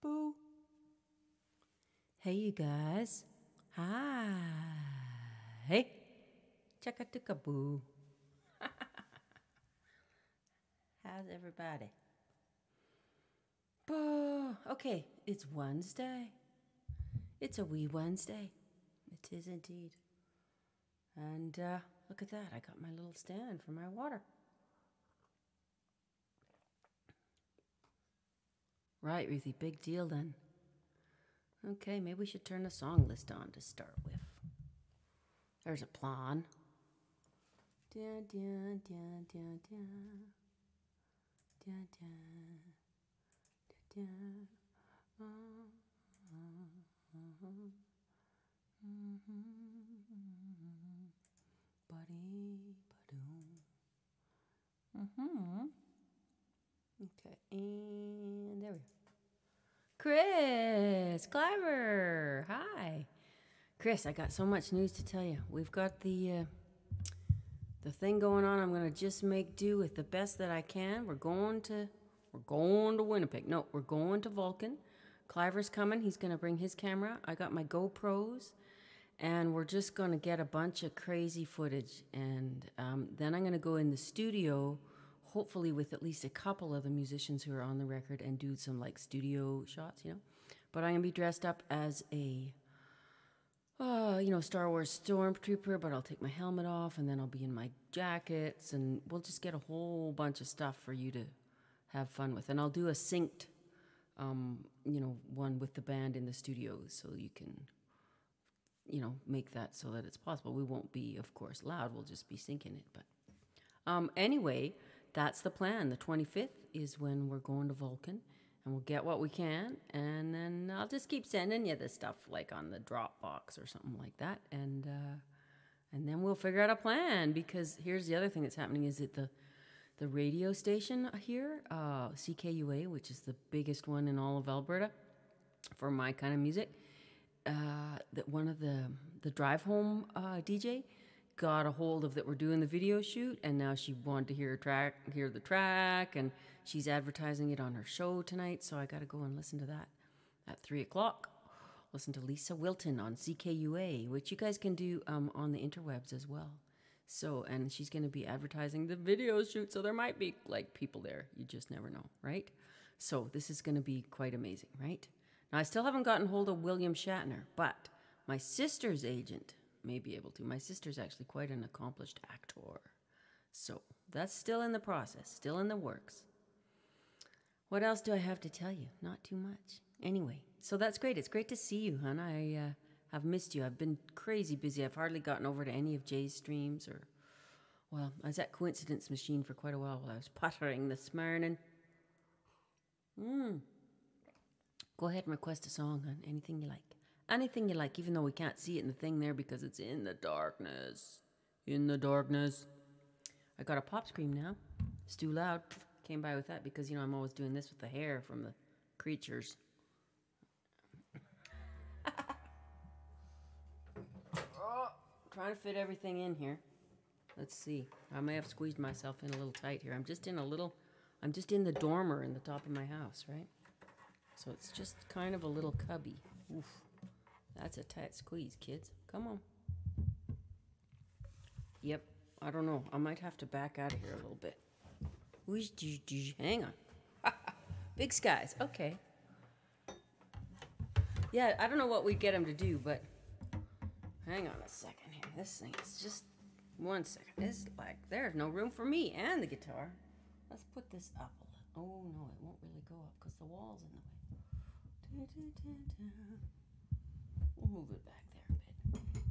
Boo. Hey, you guys. Hi. Hey. Chaka-tika-boo. How's everybody? Boo. Okay, it's Wednesday. It's a wee Wednesday. It is indeed. And look at that. I got my little stand for my water. Right, Ruthie. Big deal then. Okay, maybe we should turn the song list on to start with. There's a plan. Dun, dun, dun, dun, dun. Dun, dun, dun, dun. Buddy, ba-doom. Okay, and there we go. Chris Cliver, hi. Chris, I got so much news to tell you. We've got the thing going on. I'm gonna just make do with the best that I can. We're going to Winnipeg. No, we're going to Vulcan. Cliver's coming. He's gonna bring his camera. I got my GoPros, and we're just gonna get a bunch of crazy footage. And then I'm gonna go in the studio, hopefully with at least a couple of the musicians who are on the record, and do some like studio shots, you know. But I'm gonna be dressed up as a Star Wars Stormtrooper, but I'll take my helmet off, and then I'll be in my jackets, and we'll just get a whole bunch of stuff for you to have fun with. And I'll do a synced, one with the band in the studio, so you can, make that so that it's possible. We won't be, of course, loud. We'll just be syncing it. But anyway, that's the plan. The 25th is when we're going to Vulcan. And we'll get what we can, and then I'll just keep sending you the stuff like on the Dropbox or something like that, and then we'll figure out a plan. Because here's the other thing that's happening: is that the radio station here, CKUA, which is the biggest one in all of Alberta for my kind of music, that one of the drive home DJ got a hold of that we're doing the video shoot, and now she wanted to hear the track, and she's advertising it on her show tonight, so I got to go and listen to that at 3:00. Listen to Lisa Wilton on CKUA, which you guys can do on the interwebs as well. So, and she's going to be advertising the video shoot, so there might be like people there. You just never know, right? So this is going to be quite amazing, right? Now, I still haven't gotten hold of William Shatner, but my sister's agent may be able to. My sister's actually quite an accomplished actor. So that's still in the process, still in the works. What else do I have to tell you? Not too much. Anyway, so that's great. It's great to see you, hon. I have missed you. I've been crazy busy. I've hardly gotten over to any of Jay's streams I was at Coincidence Machine for quite a while I was puttering this morning. Go ahead and request a song, hon. Anything you like. Anything you like, even though we can't see it in the thing there because it's in the darkness. In the darkness. I got a pop scream now. It's too loud. Came by with that because, I'm always doing this with the hair from the creatures. Trying to fit everything in here. Let's see. I may have squeezed myself in a little tight here. I'm just in the dormer in the top of my house, right? So it's just kind of a little cubby. Oof. That's a tight squeeze, kids. Come on. Yep. I don't know. I might have to back out of here a little bit. Hang on. Big skies. Okay. Yeah, I don't know what we'd get him to do, but hang on a second here. This thing is just 1 second. It's like there's no room for me and the guitar. Let's put this up a little. Oh, no, it won't really go up because the wall's in the way. We'll move it back there a bit.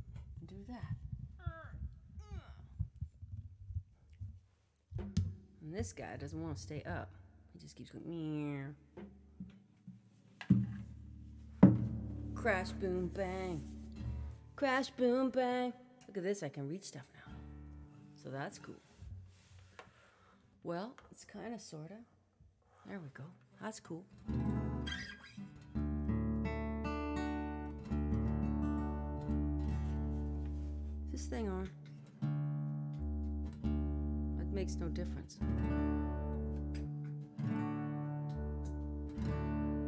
Do that. And this guy doesn't want to stay up. He just keeps going, meow. Crash, boom, bang. Crash, boom, bang. Look at this, I can read stuff now. So that's cool. Well, it's kind of, sort of. There we go. That's cool. Is this thing on? That makes no difference.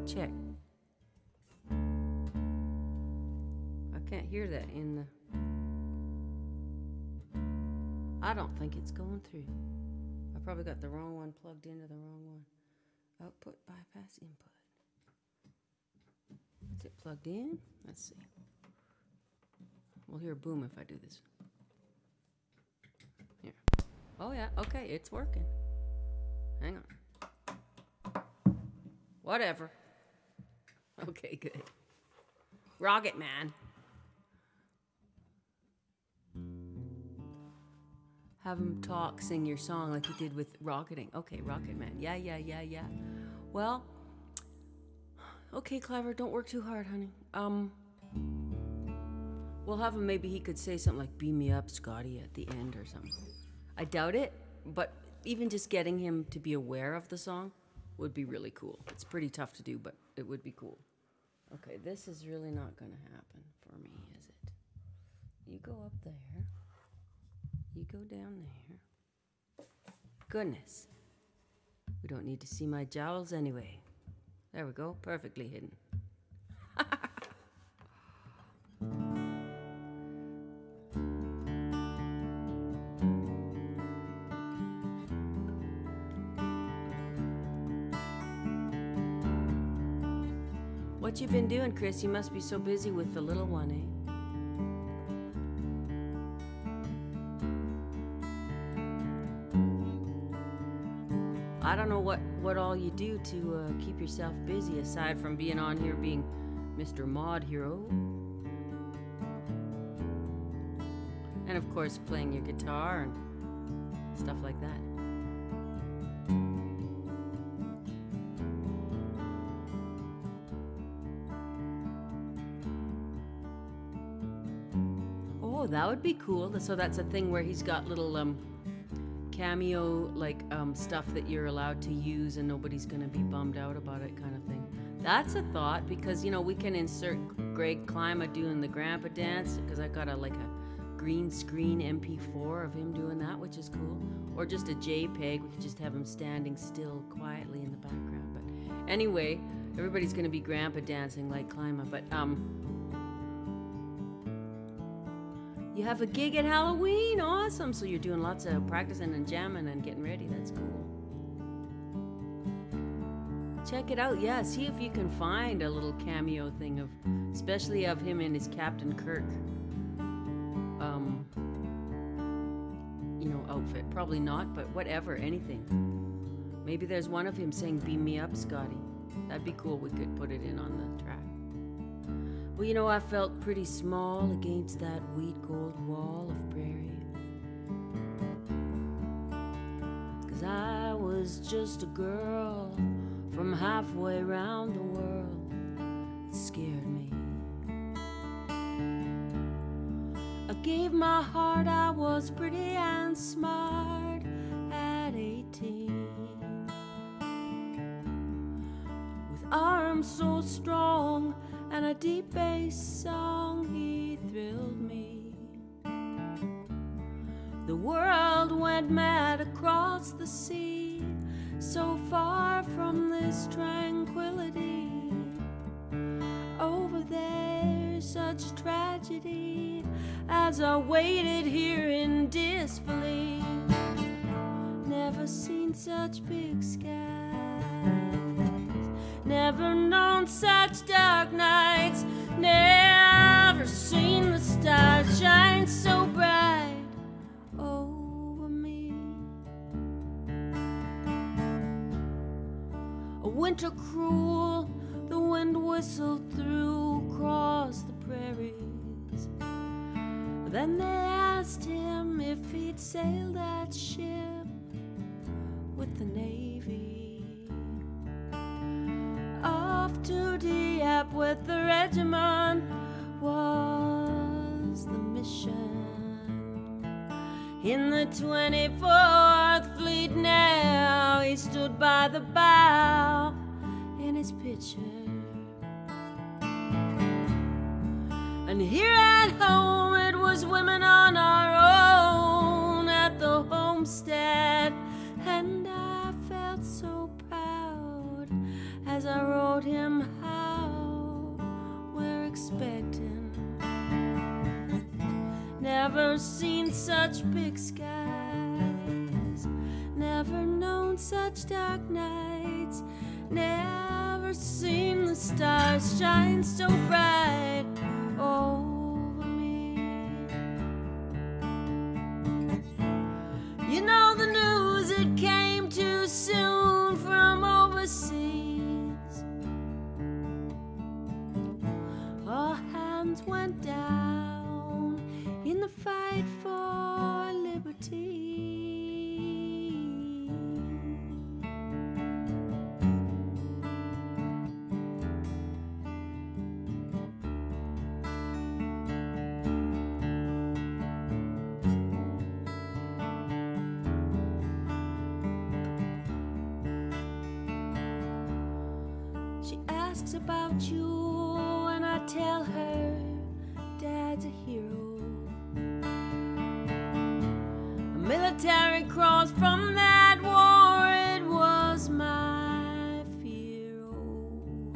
Check. hear that in the... I don't think it's going through. I probably got the wrong one plugged into the wrong one. Output, bypass, input. Is it plugged in? Let's see. We'll hear a boom if I do this. Here. Oh yeah, okay, it's working. Hang on. Whatever. Okay, good. Rocket Man. Have him talk, sing your song like you did with Rocketing. Okay, Rocket Man. Yeah. Well, okay, Clever, don't work too hard, honey. We'll have him, maybe he could say something like, beam me up, Scotty, at the end or something. I doubt it, but even just getting him to be aware of the song would be really cool. It's pretty tough to do, but it would be cool. Okay, this is really not going to happen for me, is it? You go up there. You go down there. Goodness. We don't need to see my jowls anyway. There we go, perfectly hidden. What you been doing, Chris? You must be so busy with the little one, eh? I don't know what all you do to keep yourself busy aside from being on here being Mr. Mod Hero. And of course playing your guitar and stuff like that. Oh, that would be cool. So that's a thing where he's got little cameo stuff that you're allowed to use and nobody's gonna be bummed out about it kind of thing. That's a thought, because you know we can insert Greg Klima doing the grandpa dance, because I got a green screen MP4 of him doing that, which is cool. Or just a JPEG, we could just have him standing still quietly in the background. But anyway, everybody's gonna be grandpa dancing like Klima. But you have a gig at Halloween, awesome. So you're doing lots of practicing and jamming and getting ready, that's cool. Check it out, yeah, see if you can find a little cameo thing of, especially of him in his Captain Kirk, outfit. Probably not, but whatever, anything. Maybe there's one of him saying, beam me up, Scotty. That'd be cool, we could put it in on the track. Well, I felt pretty small against that wheat gold wall of prairie. 'Cause I was just a girl from halfway around the world. It scared me. I gave my heart, I was pretty and smart at 18. With arms so strong and a deep bass song, he thrilled me. The world went mad across the sea, so far from this tranquility. Over there, such tragedy, as I waited here in disbelief. Never seen such big skies, never known such dark nights, never seen the stars shine so bright over me. A winter cruel, the wind whistled through across the prairies. Then they asked him if he'd sailed that ship with the Navy. Off to Dieppe with the regiment was the mission. In the 24th Fleet now, he stood by the bow in his picture. And here at home it was women on our own at the homestead. And I felt so proud as I wrote him how we're expecting Never seen such big skies, never known such dark nights, never seen the stars shine so bright over me. You know the news, it came too soon from overseas. All hands went down in the fight for liberty. She asks about you and I tell her Dad's a hero. A military cross from that war, it was my fear. Oh,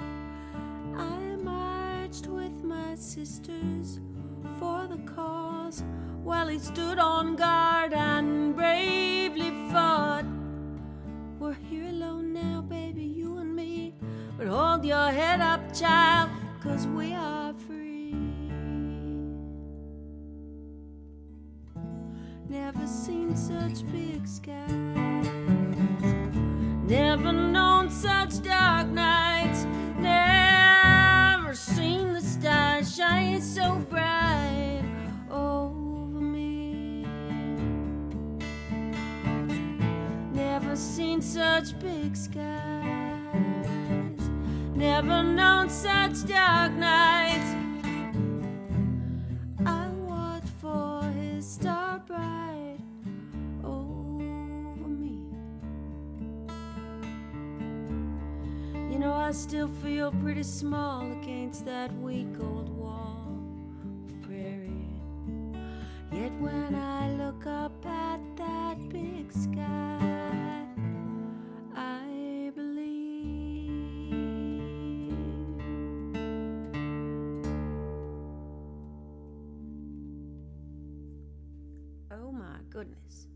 I marched with my sisters for the cause while he stood on guard and bravely fought. We're here alone now, baby, you and me, but hold your head up, child, 'cause we are free. Never seen such big skies, never known such dark nights, never seen the stars shine so bright over me. Never seen such big skies, never known such dark nights. I watch for his star bright over me. You know, I still feel pretty small against that weak old wall of prairie. Yet when I look up at that big sky, I believe. Oh my goodness.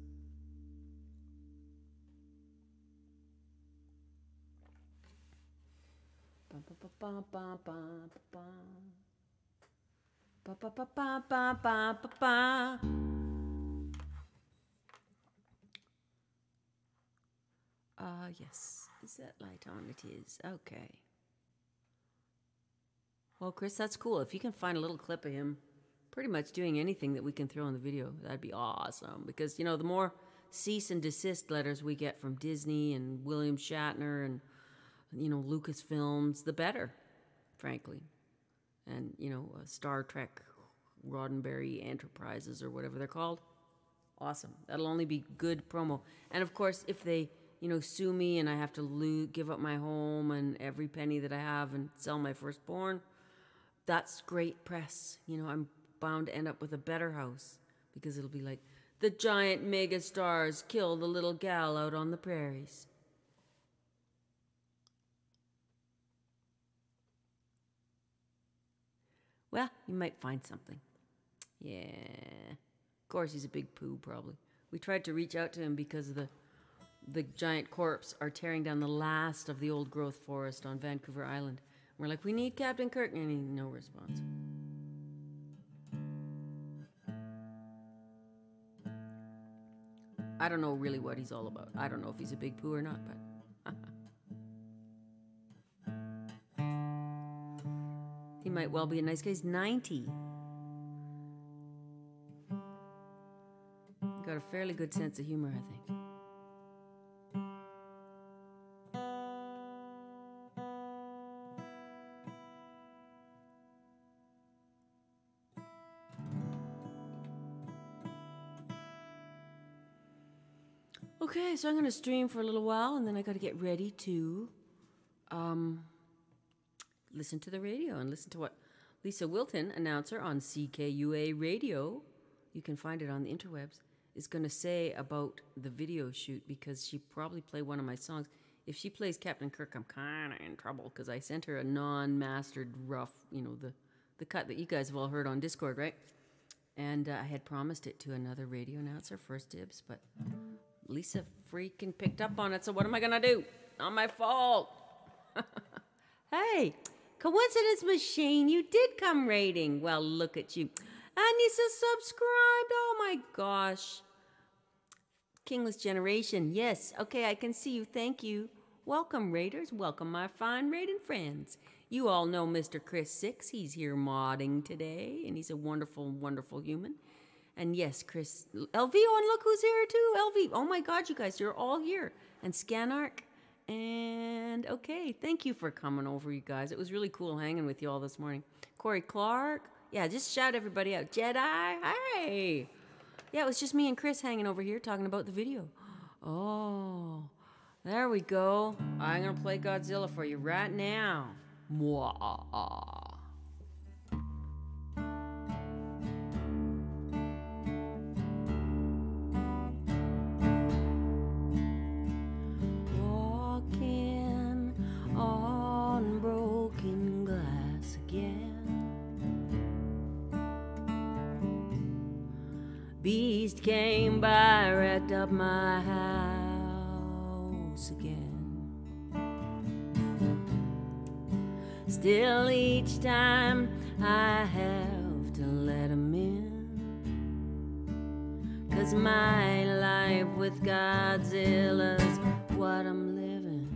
Bum, bum, bum, bum, bum, bum. Ba, ba, ba, ba, ba, ba, ba, ba. Yes. Is that light on? It is. Okay. Well, Chris, that's cool. If you can find a little clip of him pretty much doing anything that we can throw in the video, that'd be awesome. Because, you know, the more cease and desist letters we get from Disney and William Shatner and, you know, Lucasfilms, the better, frankly. And, you know, Star Trek, Roddenberry Enterprises, or whatever they're called. Awesome. That'll only be good promo. And, of course, if they, you know, sue me and I have to give up my home and every penny that I have and sell my firstborn, that's great press. You know, I'm bound to end up with a better house because it'll be like, the giant mega stars kill the little gal out on the prairies. Well, you might find something. Yeah. Of course, he's a big poo, probably. We tried to reach out to him because of the giant corps are tearing down the last of the old growth forest on Vancouver Island. We're like, we need Captain Kirk, and no response. I don't know really what he's all about. I don't know if he's a big poo or not, but... He might well be a nice guy. He's 90. Got a fairly good sense of humor, I think. Okay, so I'm going to stream for a little while, and then I got to get ready to listen to the radio and listen to what Lisa Wilton, announcer on CKUA Radio, you can find it on the interwebs, is going to say about the video shoot, because she probably played one of my songs. If she plays Captain Kirk, I'm kind of in trouble, because I sent her a non-mastered rough, you know, the cut that you guys have all heard on Discord, right? And I had promised it to another radio announcer, First Dibs, but Lisa freaking picked up on it, so what am I going to do? Not my fault. Hey, coincidence machine, you did come rating. Well, look at you. And you subscribed. Oh, my gosh. Kingless Generation, yes. Okay, I can see you. Thank you. Welcome, Raiders. Welcome, my fine raiding friends. You all know Mr. Chris Six. He's here modding today, and he's a wonderful, wonderful human. And yes, Chris, LV, oh, and look who's here too, LV. Oh my God, you guys, you're all here. And Scanark, and okay, thank you for coming over, you guys. It was really cool hanging with you all this morning. Corey Clark, yeah, just shout everybody out. Jedi, hey. Yeah, it was just me and Chris hanging over here talking about the video. Oh, there we go. I'm gonna play Godzilla for you right now. Mwah. Walking on broken glass again. Beast came by, wrecked up my house again. Still each time I have to let him in, 'cause my life with Godzilla's what I'm living.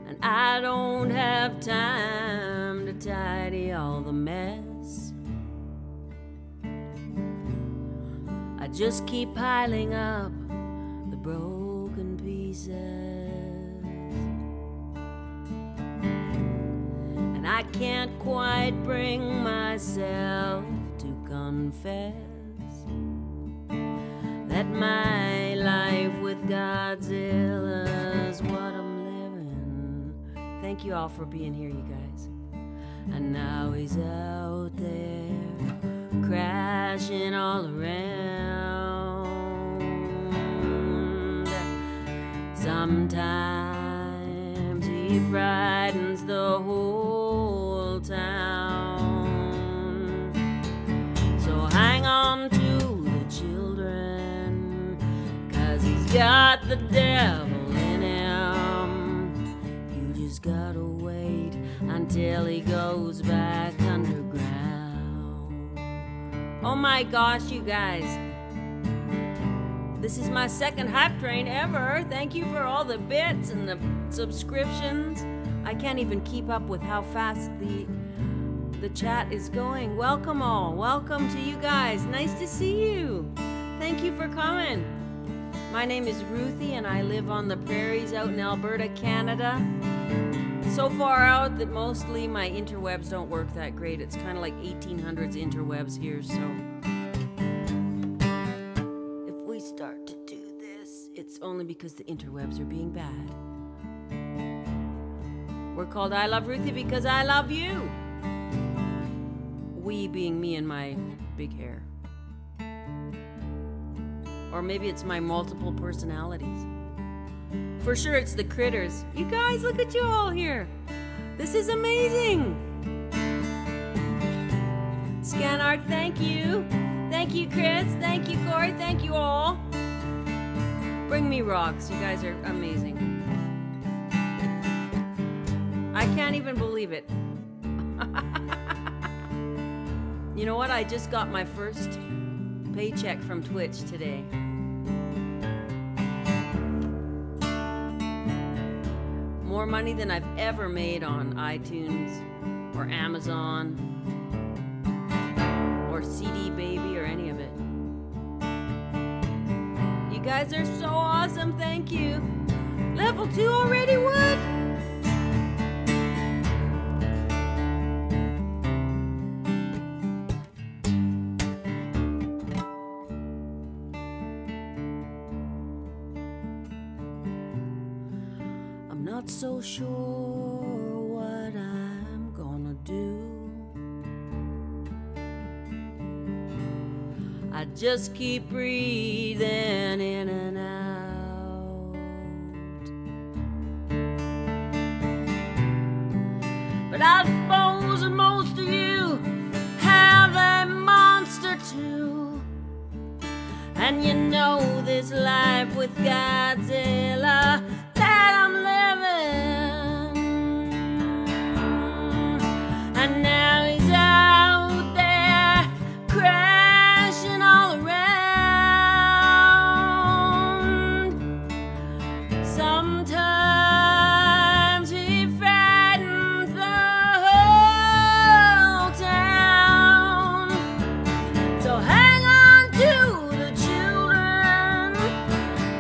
And I don't have time to tidy all the mess. I just keep piling up the broken pieces, and I can't quite bring myself to confess that my life with Godzilla's what I'm living. Thank you all for being here, you guys. And now he's out there crashing all around. Sometimes he frightens the whole town. So hang on to the children, 'cause he's got the devil in him. You just gotta wait until he goes back underground. Oh my gosh, you guys. This is my second hype train ever. Thank you for all the bits and the subscriptions. I can't even keep up with how fast the chat is going. Welcome all. Welcome to you guys. Nice to see you. Thank you for coming. My name is Ruthie and I live on the prairies out in Alberta, Canada. So far out that mostly my interwebs don't work that great. It's kind of like 1800s interwebs here, so if we start to do this, it's only because the interwebs are being bad. We're called I Love Ruthie because I love you. We being me and my big hair. Or maybe it's my multiple personalities. For sure it's the critters. You guys, look at you all here. This is amazing. Scanart, thank you. Thank you, Chris. Thank you, Corey. Thank you all. Bring me rocks. You guys are amazing. I can't even believe it. You know what? I just got my first paycheck from Twitch today. More money than I've ever made on iTunes or Amazon or CD Baby or any of it. You guys are so awesome. Thank you. Level 2 already? What? Not so sure what I'm gonna do. I just keep breathing in and out. But I've And you know this life with Godzilla that I'm living. And now he's out there crashing all around. Sometimes he frightens the whole town. So hang on to the children,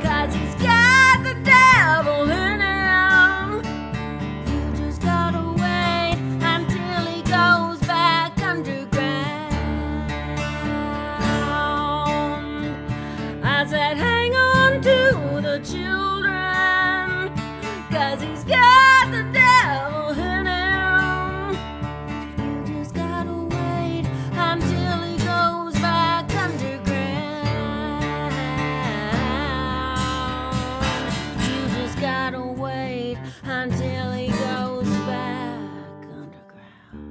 'cause he's got the devil in him. You just gotta wait until he goes back underground. I said hang on to the children, 'cause he's got the devil in him. You just gotta wait until he goes back underground. You just gotta wait until he goes back underground.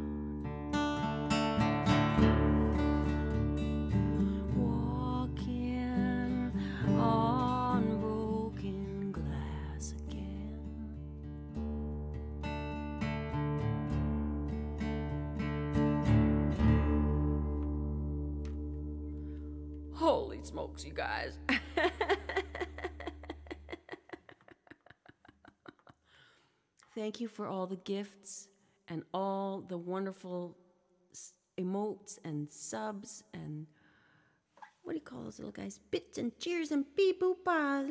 Walking on broken glass again. Holy smokes, you guys. Thank you for all the gifts and all the wonderful emotes and subs and what do you call those little guys? Bits and cheers and beep boop bars.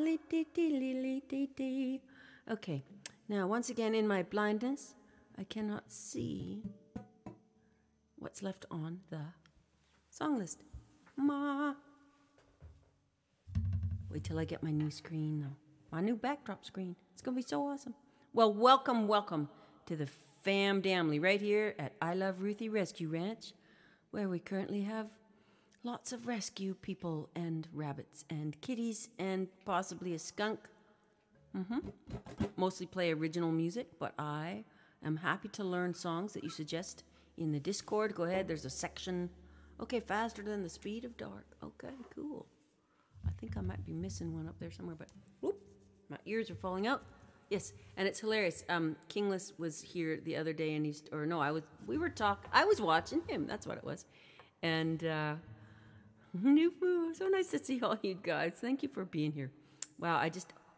Okay, now once again in my blindness, I cannot see what's left on the song list. Ma. Wait till I get my new screen though. My new backdrop screen. It's gonna be so awesome. Well, welcome to the family right here at I Love Ruthie Rescue Ranch, where we currently have lots of rescue people and rabbits and kitties and possibly a skunk. Mostly play original music, but I am happy to learn songs that you suggest in the Discord. Go ahead, there's a section. Okay, faster than the speed of dark. Okay, cool. I think I might be missing one up there somewhere, but whoop, my ears are falling out. Yes, and it's hilarious. Kingless was here the other day, and I was watching him. That's what it was. And so nice to see all you guys. Thank you for being here. Wow,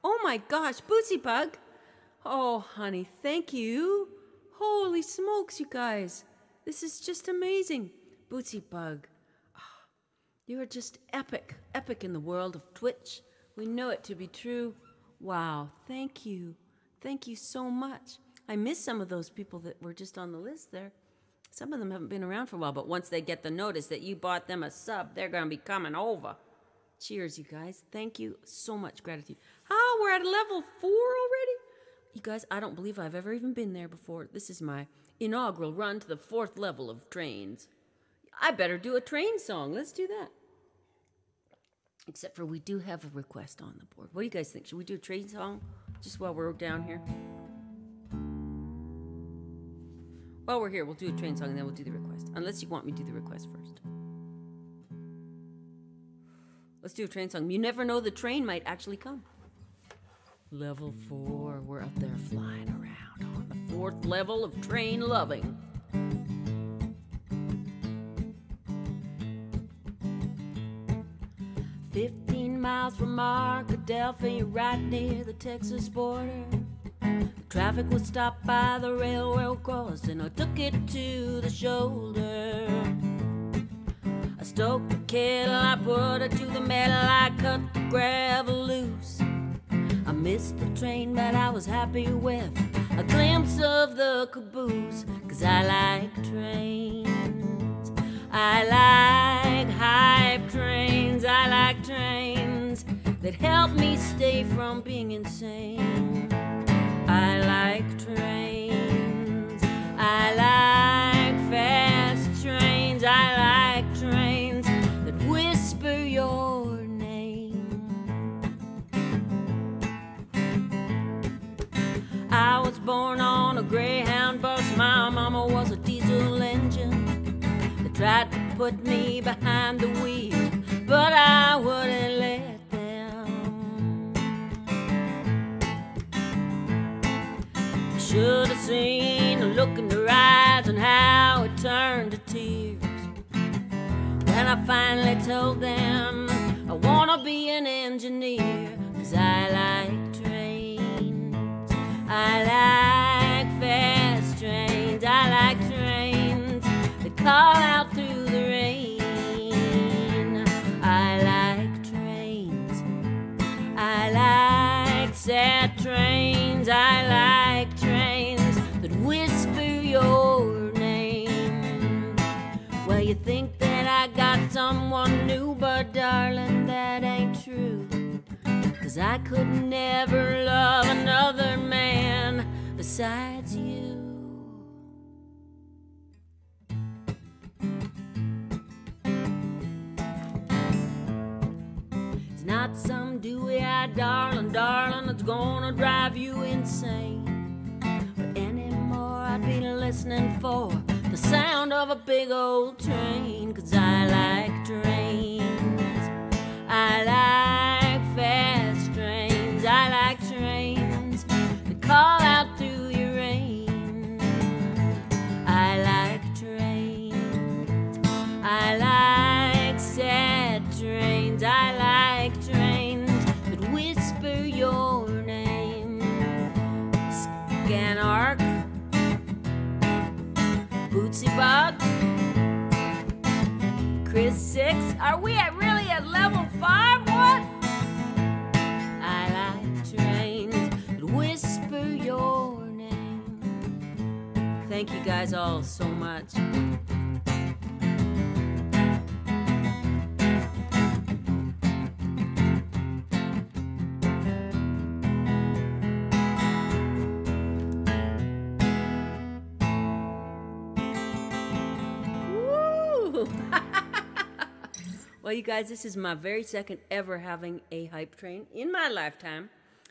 oh my gosh, Bootsy Bug. Oh, honey, thank you. Holy smokes, you guys. This is just amazing. Bootsy Bug, you are just epic in the world of Twitch. We know it to be true. Wow, thank you. Thank you so much. I miss some of those people that were just on the list there. Some of them haven't been around for a while, but once they get the notice that you bought them a sub, they're going to be coming over. Cheers, you guys. Thank you so much. Gratitude. Oh, we're at level 4 already? You guys, I don't believe I've ever even been there before. This is my inaugural run to the 4th level of trains. I better do a train song. Let's do that. Except for we do have a request on the board. What do you guys think? Should we do a train song just while we're down here? While we're here, we'll do a train song and then we'll do the request. Unless you want me to do the request first. Let's do a train song. You never know, the train might actually come. Level 4, we're up there flying around on the 4th level of train loving. Miles from Arkadelphia, right near the Texas border. The traffic was stopped by the railroad crossing. I took it to the shoulder. I stoked the kettle, I put it to the metal, I cut the gravel loose. I missed the train, but I was happy with a glimpse of the caboose. 'Cause I like trains, I like hype trains, I like trains that help me stay from being insane. I like trains, I like fast trains, I like trains that whisper your name. I was born on a Greyhound bus, my mama was a diesel engine that tried to put me behind the wheel, but I wouldn't let I finally told them I wanna be an engineer, 'cause I like trains. I like fast trains. I like trains that call out through the rain. I like trains. I like sad trains. I like trains that whisper your name. Well, you think that I got someone new, but darling, that ain't true. 'Cause I could never love another man besides you. It's not some dewy-eyed darling, darling, that's gonna drive you insane. But anymore I'd be listening for the sound of a big old train. 'Cause I like trains. I like fast trains. I like trains that call out through your rain. I like trains. I like sad trains. I like trains that whisper your name. Scanark, Bootsy Bug, Chris 6. Are we really at level 5? What? I like trains that whisper your name. Thank you guys all so much. Woo! Well, you guys, this is my very second ever having a hype train in my lifetime.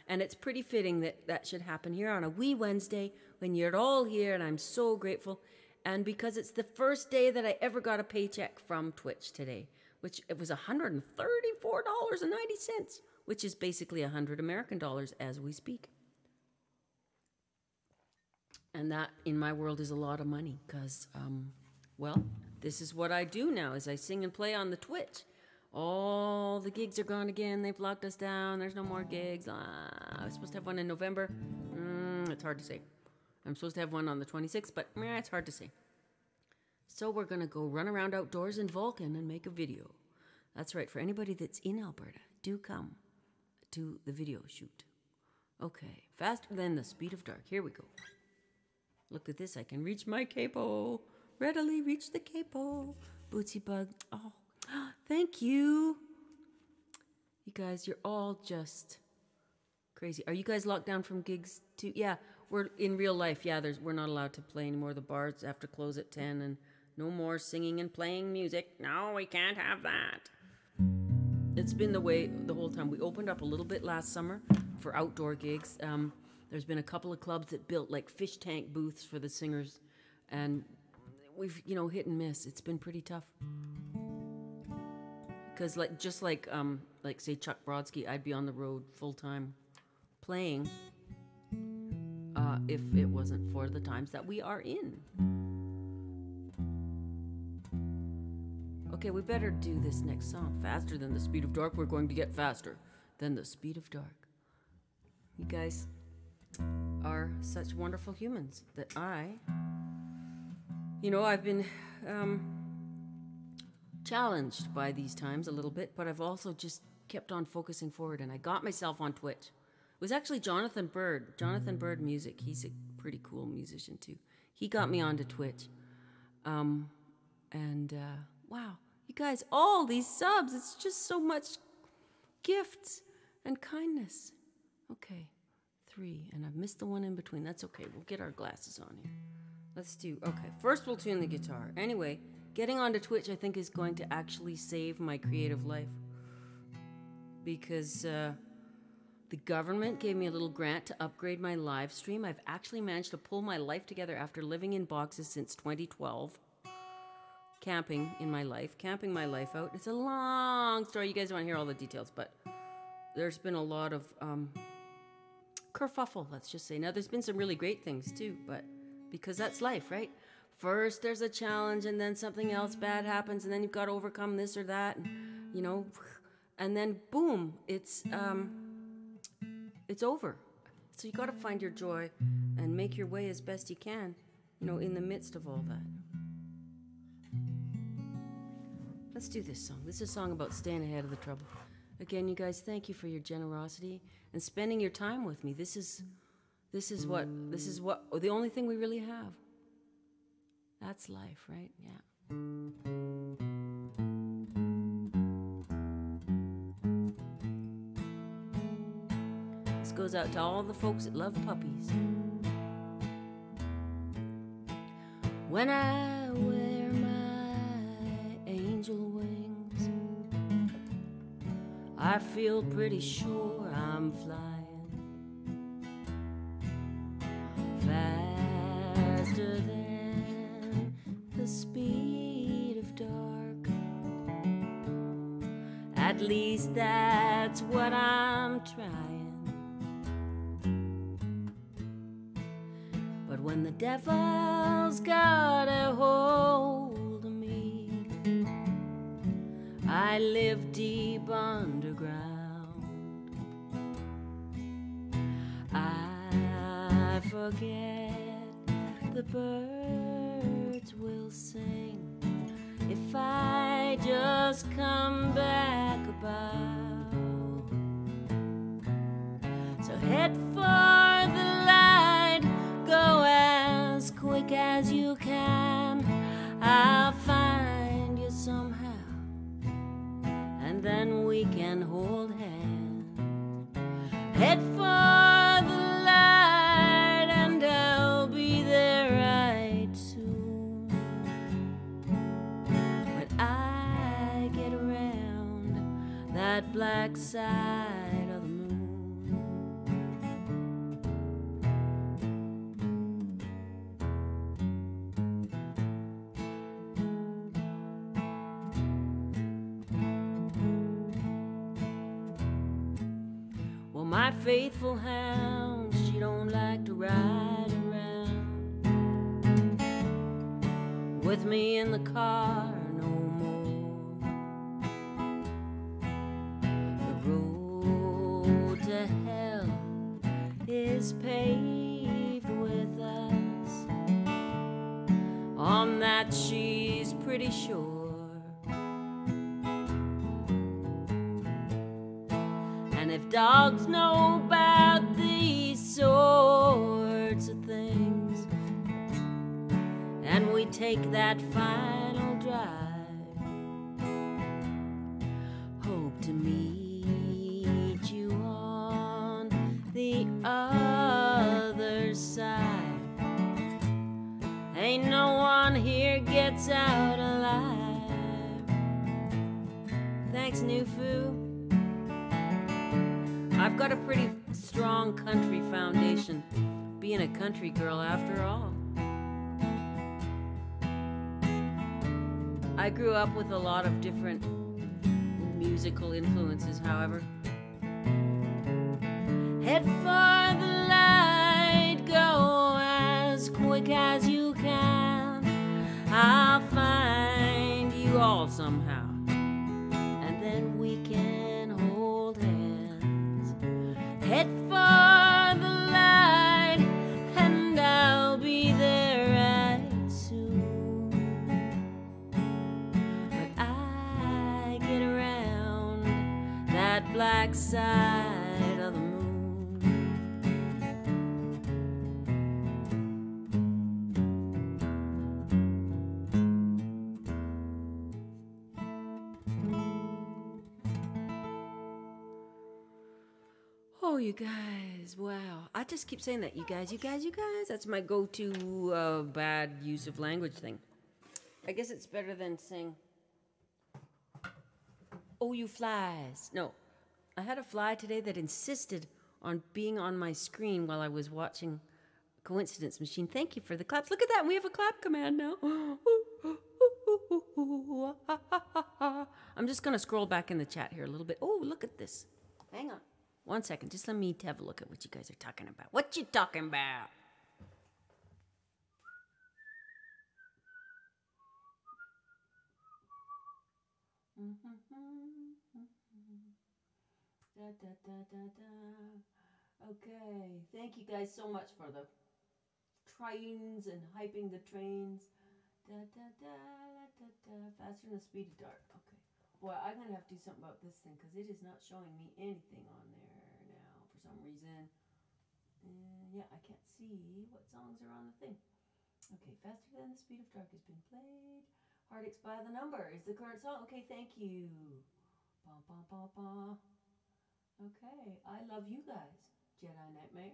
And it's pretty fitting that that should happen here on a wee Wednesday when you're all here, and I'm so grateful. And because it's the first day that I ever got a paycheck from Twitch today, which it was $134.90, which is basically 100 American dollars as we speak. And that, in my world, is a lot of money because, well, this is what I do now, is I sing and play on the Twitch. All the gigs are gone again. They've locked us down. There's no more gigs. I was supposed to have one in November. It's hard to say. I'm supposed to have one on the 26th, but it's hard to say. So we're going to go run around outdoors in Vulcan and make a video. That's right. For anybody that's in Alberta, do come to the video shoot. Okay. Faster than the speed of dark. Here we go. Look at this. I can reach my capo. Readily reach the capo. Bootsy Bug. Oh, thank you. You guys, you're all just crazy. Are you guys locked down from gigs too? Yeah, we're in real life. Yeah, we're not allowed to play anymore. The bars have to close at 10 and no more singing and playing music. No, we can't have that. It's been the way the whole time. We opened up a little bit last summer for outdoor gigs. There's been a couple of clubs that built like fish tank booths for the singers, and we've, hit and miss. It's been pretty tough. Because just like say Chuck Brodsky, I'd be on the road full time playing if it wasn't for the times that we are in. Okay, we better do this next song. Faster than the speed of dark. We're going to get faster than the speed of dark. You guys are such wonderful humans that I've been challenged by these times a little bit, but I've also just kept on focusing forward, and I got myself on Twitch. It was actually Jonathan Bird Music. He's a pretty cool musician too. He got me onto Twitch. Wow, you guys, all these subs, it's just so much gifts and kindness. Okay, 3, and I've missed the one in between. That's okay, we'll get our glasses on here. Okay, first we'll tune the guitar. Anyway, getting onto Twitch, I think, is going to actually save my creative life. Because the government gave me a little grant to upgrade my live stream. I've actually managed to pull my life together after living in boxes since 2012. Camping my life out. It's a long story. You guys don't want to hear all the details, but there's been a lot of kerfuffle, let's just say. Now, there's been some really great things too, but because that's life, right? first there's a challenge and then something else bad happens and then you've got to overcome this or that, and, you know, and then boom, it's over. So you got to find your joy and make your way as best you can, you know, in the midst of all that. Let's do this song. This is a song about staying ahead of the trouble. Again, you guys, thank you for your generosity and spending your time with me. This is what the only thing we really have. That's life, right? Yeah. This goes out to all the folks that love puppies. When I wear my angel wings, I feel pretty sure I'm flying faster than the speed of dark. At least that's what I'm trying. But when the devil's got a hold of me, I live deep underground. I forget the birds will sing if I just come back about. So head for the light, go as quick as you can. I'll find you somehow, and then we can hold hands. Head for the light, and I'll be there right soon. When I get around that black side of the moon. My faithful hound, she don't like to ride around with me in the car no more. The road to hell is paved with us. On that she's pretty sure. And if dogs know about these sorts of things, and we take that final drive, hope to meet you on the other side. Ain't no one here gets out alive. Thanks, New Foo. I've got a pretty strong country foundation, being a country girl after all. I grew up with a lot of different musical influences, however. Head for the light, go as quick as you can. I'll find you all somehow, and then we can hold hands. Head for the light, and I'll be there right soon. But I get around that black side of the moon. Oh, you guys, wow. I just keep saying that, you guys. That's my go-to bad use of language thing. I guess it's better than saying, oh, you flies. No, I had a fly today that insisted on being on my screen while I was watching Coincidence Machine. Thank you for the claps. Look at that. We have a clap command now. I'm just going to scroll back in the chat here a little bit. Oh, look at this. Hang on. 1 second. Just let me have a look at what you guys are talking about. What you talking about? Da, da, da, da, da. Okay, thank you guys so much for the trains and hyping the trains. Da, da, da, da, da, faster than the speed of dark. Okay. Boy, I'm going to have to do something about this thing because it is not showing me anything on there now for some reason. Yeah, I can't see what songs are on the thing. Okay, faster than the speed of dark has been played. Heartaches by the Number is the current song. Okay, thank you. Ba, ba, ba, ba. Okay, I love you guys. Jedi Nightmare.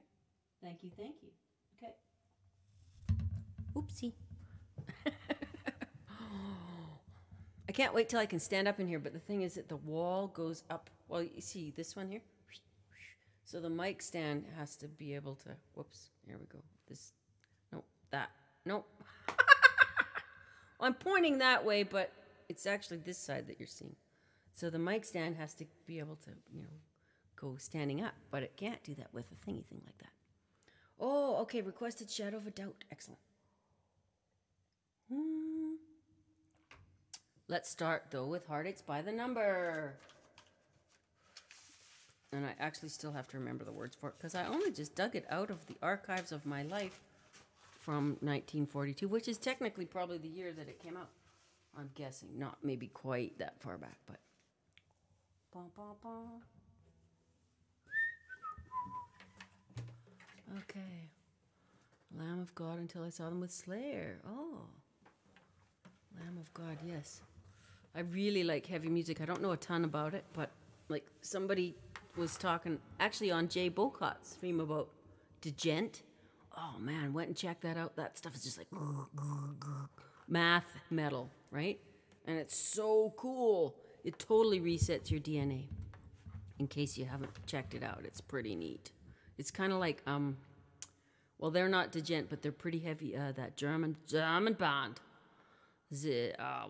Thank you, thank you. Okay. Oopsie. I can't wait till I can stand up in here, but the thing is that the wall goes up. Well, you see this one here? So the mic stand has to be able to, whoops, here we go. This, no, that, no. I'm pointing that way, but it's actually this side that you're seeing. So the mic stand has to be able to, go standing up, but it can't do that with a thingy thing like that. Oh, okay, requested Shadow of a Doubt. Excellent. Let's start, though, with Heartaches by the Number. And I actually still have to remember the words for it, because I only just dug it out of the archives of my life from 1942, which is technically probably the year that it came out. I'm guessing. Not maybe quite that far back, but... Bum, bum, bum. Okay. Lamb of God until I saw them with Slayer. Oh. Lamb of God, yes. I really like heavy music. I don't know a ton about it, but like somebody was talking actually on Jay Bocot's stream about Degent. Oh man, went and checked that out. That stuff is just like math metal, right? And it's so cool. It totally resets your DNA. In case you haven't checked it out, it's pretty neat. It's kind of like well, they're not Degent, but they're pretty heavy. That German band.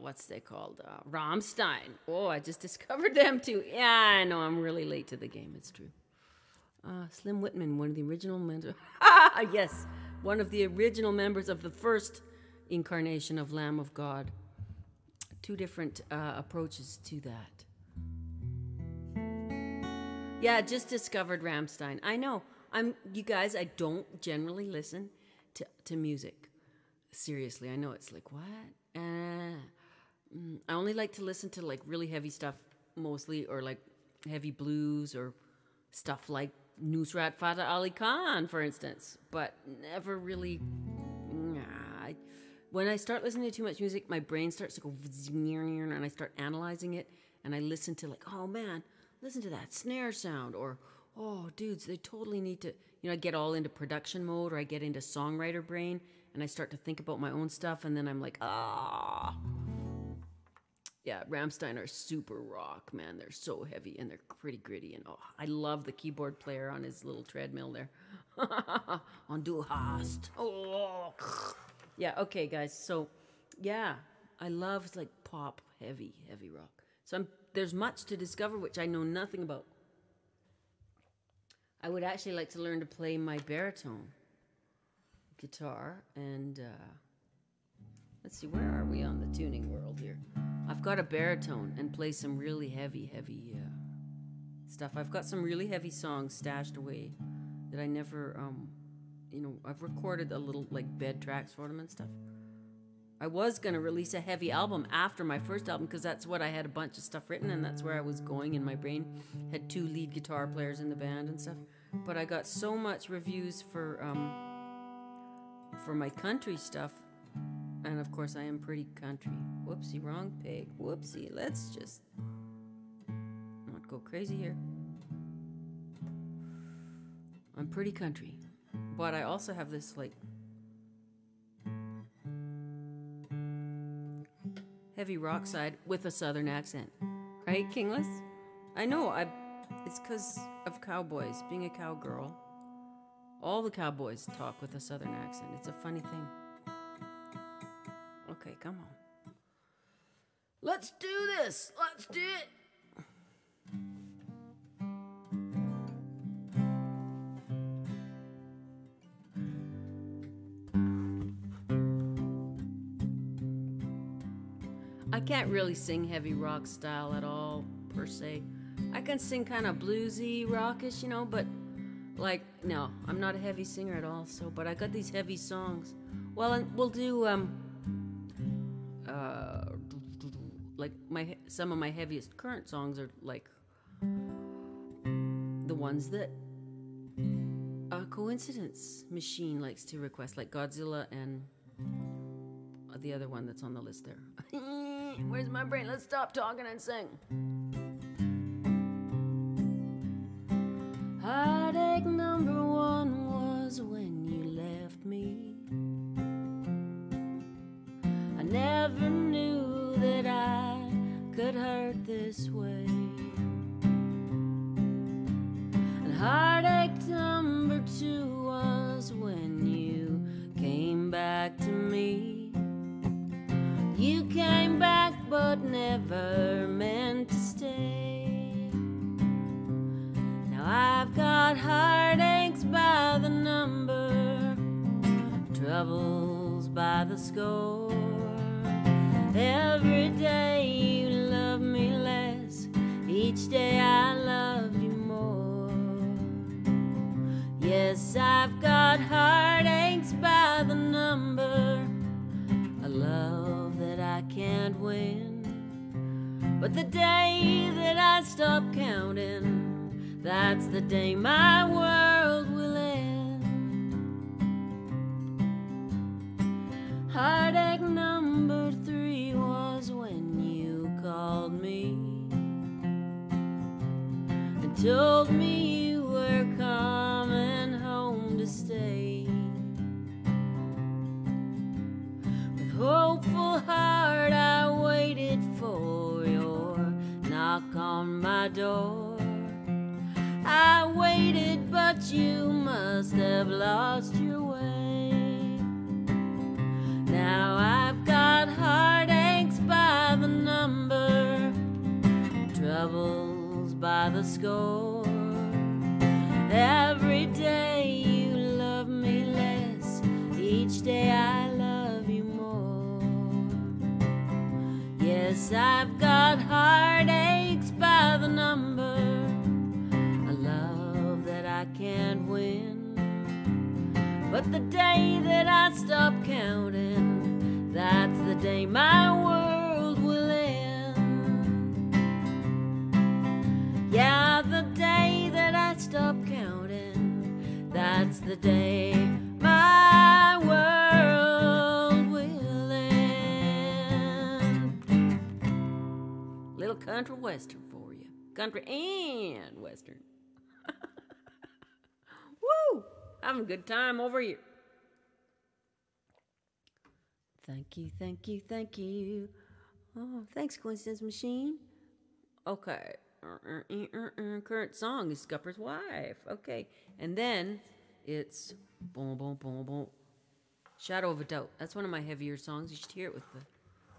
What's they called? Rammstein. Oh, I just discovered them too. Yeah, I know, I'm really late to the game. It's true. Slim Whitman, one of the original members. Yes, one of the original members of the first incarnation of Lamb of God. Two different approaches to that. Yeah, just discovered Rammstein. I know. You guys, I don't generally listen to music. Seriously, I know it's like, what? I only like to listen to like really heavy stuff mostly, or like heavy blues or stuff like Nusrat Fateh Ali Khan, for instance. But never really. When I start listening to too much music, my brain starts to go and I start analyzing it, and I listen to like, oh man, listen to that snare sound, or oh dudes, they totally need to. I get all into production mode, or I get into songwriter brain. And I start to think about my own stuff, and then I'm like, Yeah, Rammstein are super rock, man. They're so heavy, and they're pretty gritty. And I love the keyboard player on his little treadmill there. On Du hast. Oh. Yeah, okay, guys. So, yeah, I love like pop, heavy rock. So there's much to discover, which I know nothing about. I would actually like to learn to play my baritone guitar, and let's see, where are we on the tuning world here? I've got a baritone and play some really heavy stuff. I've got some really heavy songs stashed away that I never I've recorded a little like bed tracks for them and stuff. I was gonna release a heavy album after my first album, because that's what I had a bunch of stuff written, and that's where I was going in my brain. Had 2 lead guitar players in the band and stuff, but I got so much reviews for my country stuff, and of course I am pretty country. Whoopsie, wrong pig. Whoopsie, let's just not go crazy here. I'm pretty country, but I also have this like heavy rock side with a southern accent, right, Kingless? I know, it's because of cowboys, being a cowgirl. All the cowboys talk with a southern accent. It's a funny thing. Okay, come on. Let's do this. Let's do it. I can't really sing heavy rock style at all, per se. I can sing kind of bluesy, rockish, you know, but like, no, I'm not a heavy singer at all. So, but I got these heavy songs. Well, and we'll do like some of my heaviest current songs are like the ones that Coincidence Machine likes to request, like Godzilla and the other one that's on the list there. Where's my brain? Let's stop talking and sing. Heartache number one was when you left me. I never knew that I could hurt this way. And heartache number two was when you came back to me. You came back but never meant to stay. Now I've got heartaches by the number, troubles by the score. Every day you love me less, each day I love you more. Yes, I've got heartaches by the number, a love that I can't win. But the day that I stop counting, that's the day my world will end. Heartache number three was when you called me and told me you were coming home to stay. With hopeful heart I waited for your knock on my door. I waited, but you must have lost your way. Now I've got heartaches by the number, troubles by the score. Every day you love me less, each day I love you more. Yes, I've got heartaches by the number, a love that I can't win. But the day that I stop counting, that's the day my world will end. Yeah, the day that I stop counting, that's the day my world will end. Little country western for you. Country and western. Woo! Having a good time over here. Thank you, thank you, thank you. Oh, thanks, Coincidence Machine. Okay. Current song is Scupper's Wife. Okay. And then it's boom, boom, boom, boom. Shadow of a Doubt. That's one of my heavier songs. You should hear it with the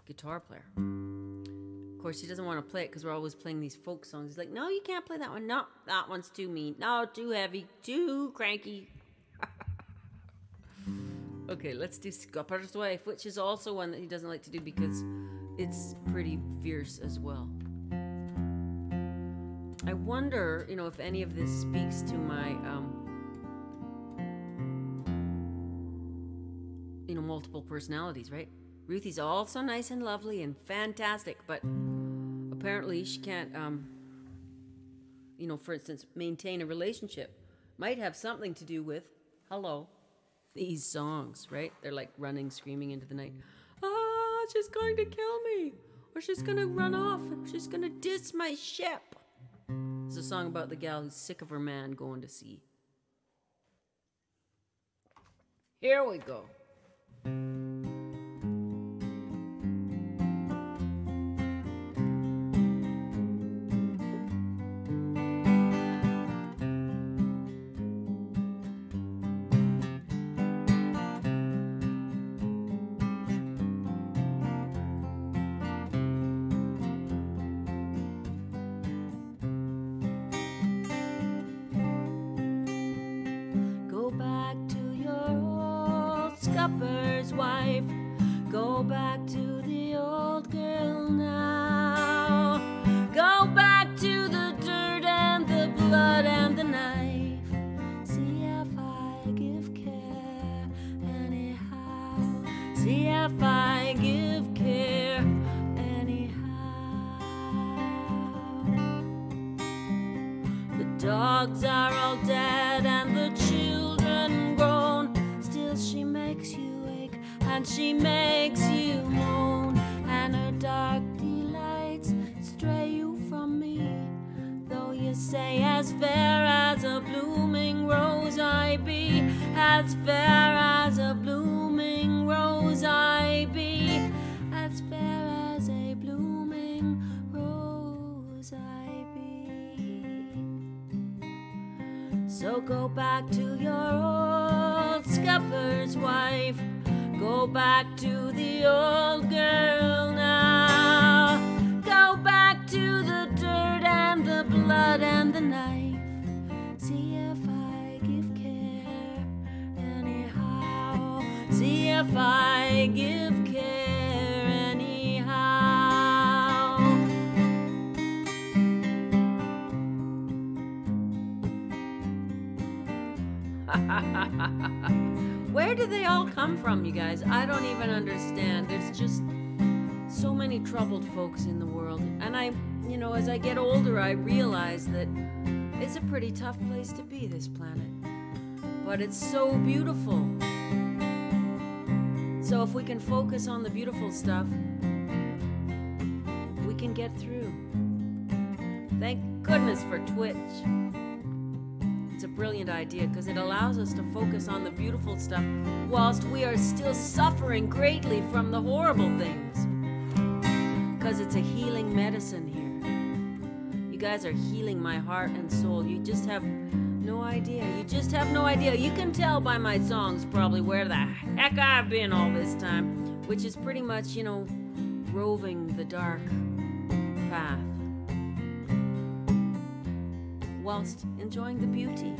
guitar player. Of course, he doesn't want to play it because we're always playing these folk songs. He's like, no, you can't play that one. No, that one's too mean. No, too heavy. Too cranky. Okay, let's do Scupper's Wife, which is also one that he doesn't like to do because it's pretty fierce as well. I wonder, you know, if any of this speaks to my, you know, multiple personalities, right? Ruthie's also nice and lovely and fantastic, but apparently she can't, you know, for instance, maintain a relationship. Might have something to do with, hello, these songs, right? They're like running, screaming into the night. Ah, she's going to kill me. Or she's going to run off. She's going to diss my ship. It's a song about the gal who's sick of her man going to sea. Here we go. Scupper's wife, go back to the old girl dogs are all dead and the children grown. Still she makes you ache and she makes you moan, and her dark delights stray you from me. Though you say as fair as a blooming rose I be, as fair as a blooming rose I be, as fair as a blooming rose I be. So go back to your old scupper's wife, go back to the old girl now. Go back to the dirt and the blood and the knife. See if I give care anyhow. See if I give care anyhow. Where do they all come from, you guys? I don't even understand. There's just so many troubled folks in the world. And you know, as I get older, I realize that it's a pretty tough place to be, this planet. But it's so beautiful. So if we can focus on the beautiful stuff, we can get through. Thank goodness for Twitch. It's a brilliant idea because it allows us to focus on the beautiful stuff whilst we are still suffering greatly from the horrible things. Because it's a healing medicine here. You guys are healing my heart and soul. You just have no idea. You just have no idea. You can tell by my songs probably where the heck I've been all this time, which is pretty much, you know, roving the dark path whilst enjoying the beauty.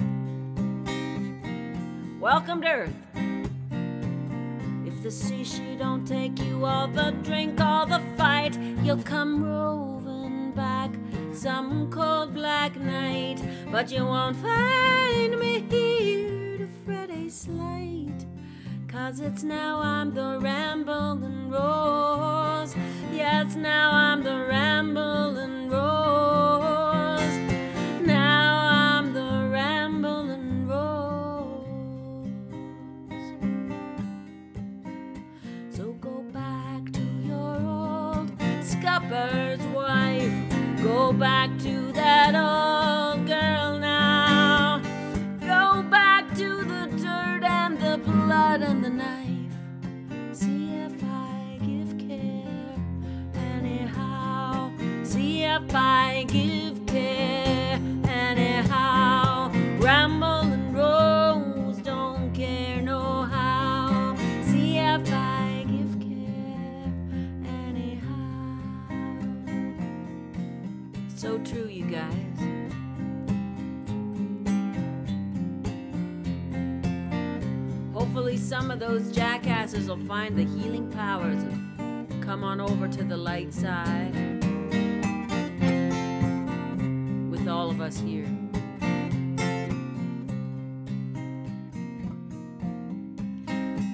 Welcome to Earth. If the sea she don't take you, all the drink, all the fight, you'll come roving back some cold black night. But you won't find me here to fret a slight, 'cause it's now I'm the rambling rose. Yes, now I'm the rambling rose. Now I'm the rambling rose. So go back to your old scupper's wife. Go back to that old girl now. Go back to the dirt and the blood and the knife. See if I give care anyhow. See if I give care anyhow. Rambling rose don't care no how. See if I give care anyhow. So true, you guys. Hopefully some of those jackasses will find the healing powers and come on over to the light side with all of us here.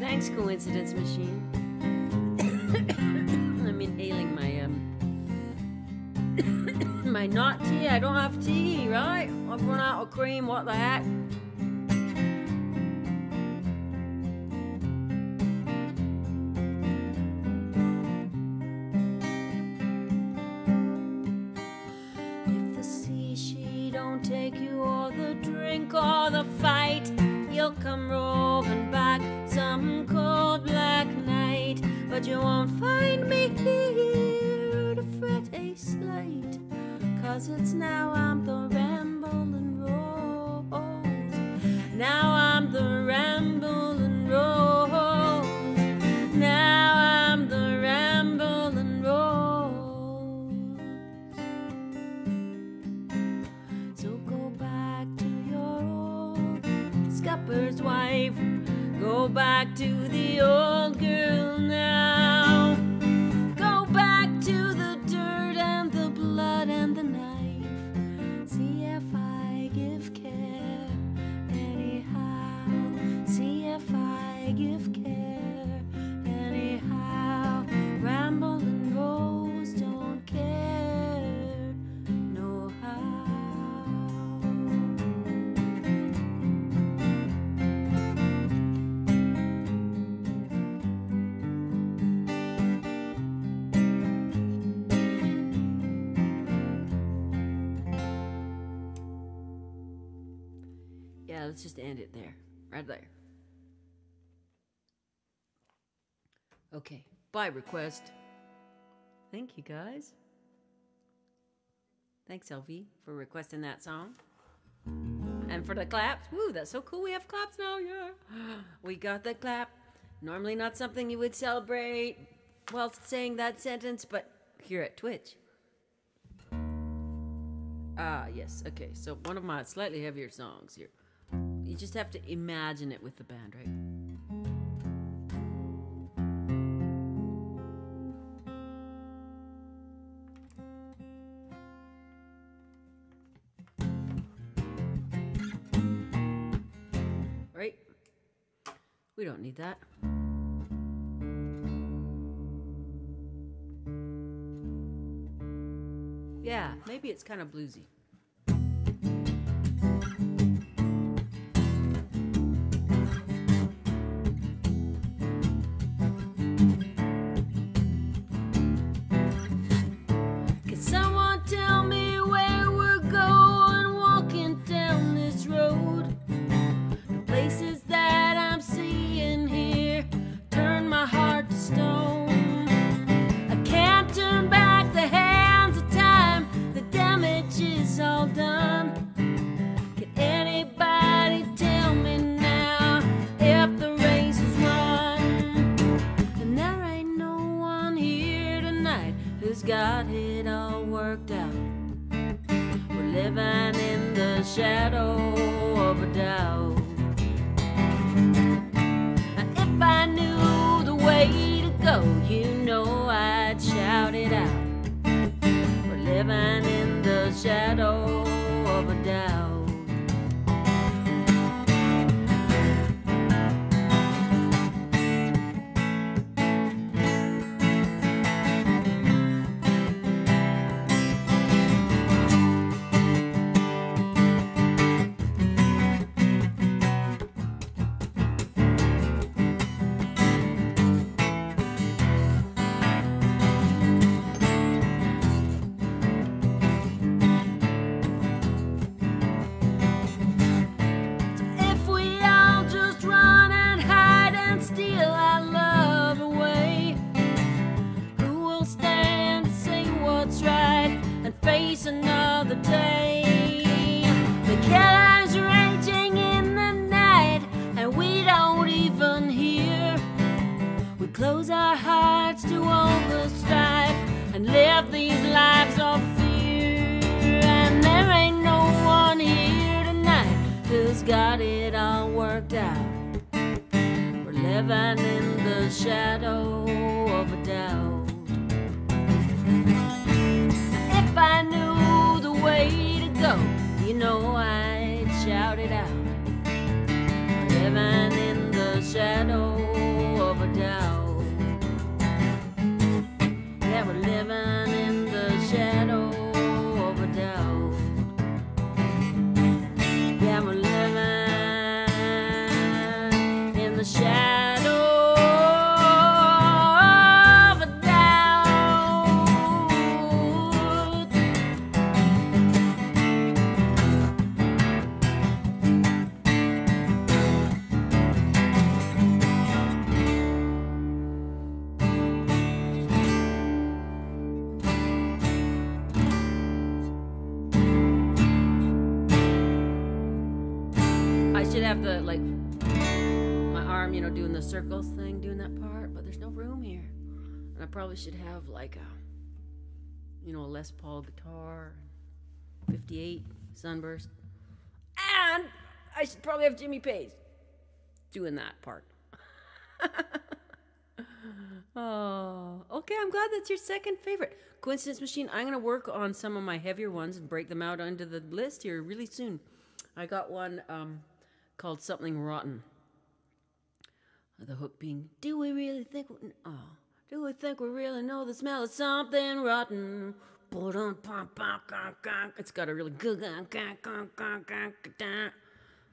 Thanks, Coincidence Machine. I'm inhaling my not tea. I don't have tea, right? I've run out of cream. What the heck? If the sea she don't take you, or the drink, or the fight, you'll come roving back some cold black night. But you won't find me here to fret a slight, 'cause it's now I'm the rambling rose. Now I'm the rambling rose. Now I'm the rambling rose. So go back to your old scupper's wife. Go back to the old girl now. Go back to the dirt and the blood and the knife. See if I give care anyhow. See if I give care anyhow. Rambling rose don't care no how. Yeah, let's just end it there. Right there. Okay. Bye, request. Thank you, guys. Thanks, LV, for requesting that song. And for the claps. Woo, that's so cool. We have claps now. Yeah. We got the clap. Normally not something you would celebrate while saying that sentence, but here at Twitch. Ah, yes. Okay, so one of my slightly heavier songs here. You just have to imagine it with the band, right? Right? We don't need that. Yeah, maybe it's kind of bluesy. Can someone tell me where we're going walking down this road? The places that I'm seeing here turn my heart to stone. I can't turn back the hands of time. The damage is all done. Can anybody tell me now if the race is run? And there ain't no one here tonight who's got it all worked out. We're living in the shadow of a doubt. And if I knew the way to go, you know I'd shout it out. We're living in the shadow of a doubt. If we all just run and hide and steal our love away, who will stand to say what's right and face another day? The killers raging in the night and we don't even hear. We close our hearts to all the strife and live these lives of fear. And there ain't no one here tonight who's got it all worked out. We're living in the shadow of a doubt. If I knew the way to go, you know I'd shout it out. We're living in the shadow of a doubt. Yeah, we're living in the shadow of a doubt. Yeah, we're living in the shadow of a doubt. I should have the, like, my arm, you know, doing the circles thing, doing that part, but there's no room here. And I probably should have, like, a, you know, a Les Paul guitar, 58, Sunburst. And I should probably have Jimmy Page doing that part. Oh, okay, I'm glad that's your second favorite. Coincidence Machine, I'm going to work on some of my heavier ones and break them out onto the list here really soon. I got one called Something Rotten. The hook being, do we really think we really know the smell of something rotten? It's got a really good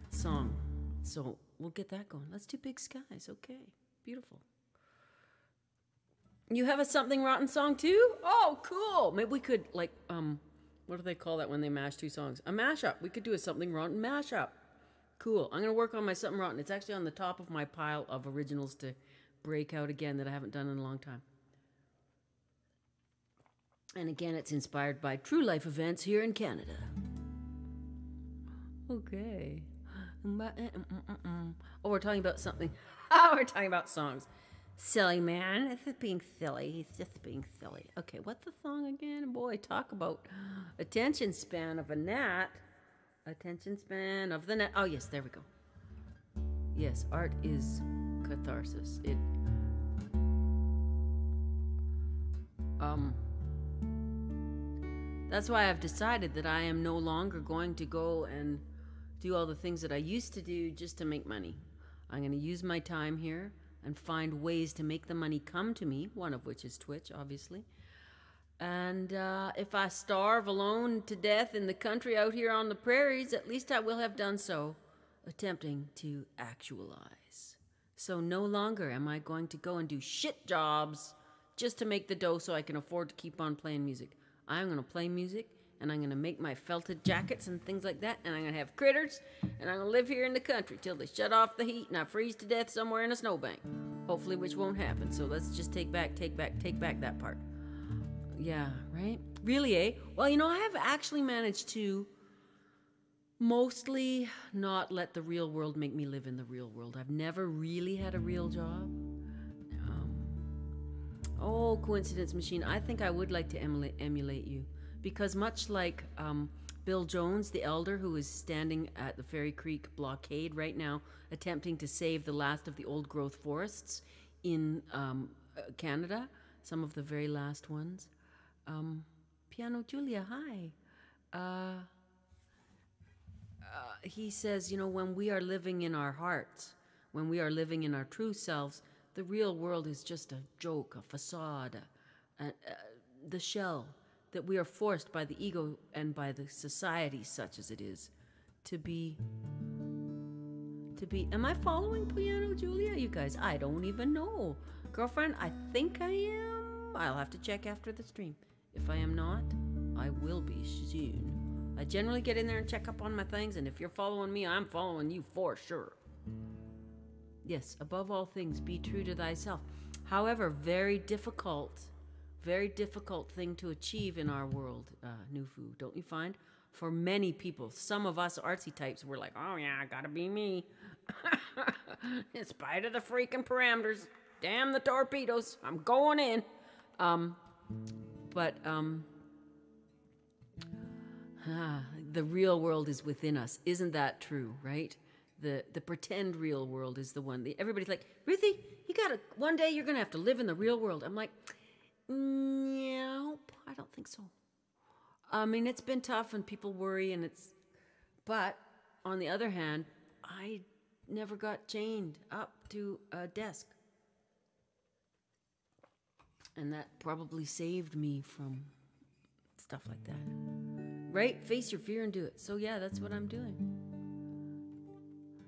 song. So we'll get that going. Let's do Big Skies. Okay, beautiful. You have a Something Rotten song too? Oh, cool. Maybe we could, like, what do they call that when they mash two songs? A mashup. We could do a Something Rotten mashup. Cool. I'm going to work on my Something Rotten. It's actually on the top of my pile of originals to break out again that I haven't done in a long time. And again, it's inspired by true life events here in Canada. Okay. Oh, we're talking about something. Oh, we're talking about songs. Silly man. This is being silly. He's just being silly. Okay, what's the song again? Boy, talk about attention span of a gnat. Attention span of the gnat. Oh, yes, there we go. Yes, art is catharsis. That's why I've decided that I am no longer going to go and do all the things that I used to do just to make money. I'm going to use my time here and find ways to make the money come to me, one of which is Twitch, obviously. And if I starve alone to death in the country out here on the prairies, at least I will have done so, attempting to actualize. So no longer am I going to go and do shit jobs just to make the dough so I can afford to keep on playing music. I'm going to play music, and I'm going to make my felted jackets and things like that, and I'm going to have critters, and I'm going to live here in the country till they shut off the heat and I freeze to death somewhere in a snowbank. Hopefully, which won't happen. So let's just take back that part. Yeah, right? Really, eh? Well, you know, I have actually managed to mostly not let the real world make me live in the real world. I've never really had a real job. Oh, coincidence machine. I think I would like to emulate you. Because much like Bill Jones, the elder, who is standing at the Fairy Creek blockade right now, attempting to save the last of the old growth forests in Canada, some of the very last ones. Piano Julia, hi. He says, you know, when we are living in our hearts, when we are living in our true selves, the real world is just a joke, a facade, the shell that we are forced by the ego and by the society, such as it is, to be. Am I following Piano Julia, you guys? I don't even know. Girlfriend, I think I am. I'll have to check after the stream. If I am not, I will be soon. I generally get in there and check up on my things, and if you're following me, I'm following you for sure. Yes, above all things, be true to thyself. However, very difficult thing to achieve in our world, Nufu, don't you find? For many people, some of us artsy types, we're like, oh yeah, I gotta be me. In spite of the freaking parameters, damn the torpedoes, I'm going in. The real world is within us. Isn't that true, right? The pretend real world is the one. Everybody's like, Ruthie, one day you're gonna have to live in the real world. I'm like, nope, I don't think so. I mean, it's been tough and people worry but on the other hand, I never got chained up to a desk. And that probably saved me from stuff like that. Right? Face your fear and do it. So yeah, that's what I'm doing.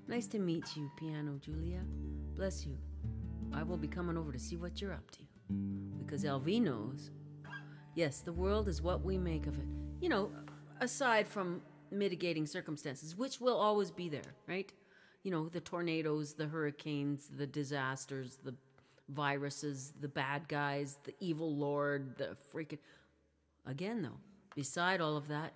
Nice to meet you, Piano Julia. Bless you. I will be coming over to see what you're up to. Because LV knows, yes, the world is what we make of it. You know, aside from mitigating circumstances, which will always be there, right? You know, the tornadoes, the hurricanes, the disasters, the viruses, the bad guys, the evil lord, the freaking... Again, though, beside all of that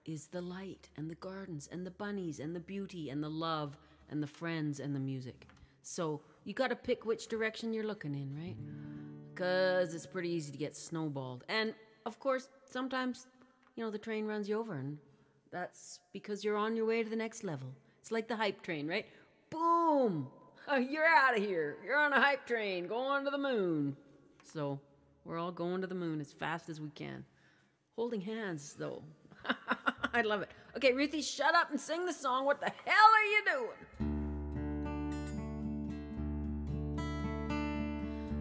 is the light and the gardens and the bunnies and the beauty and the love and the friends and the music. So you got to pick which direction you're looking in, right? Because it's pretty easy to get snowballed. And, of course, sometimes, you know, the train runs you over, and that's because you're on your way to the next level. It's like the hype train, right? Boom! You're out of here. You're on a hype train going to the moon. So we're all going to the moon as fast as we can. Holding hands, though. I love it. Okay, Ruthie, shut up and sing the song. What the hell are you doing?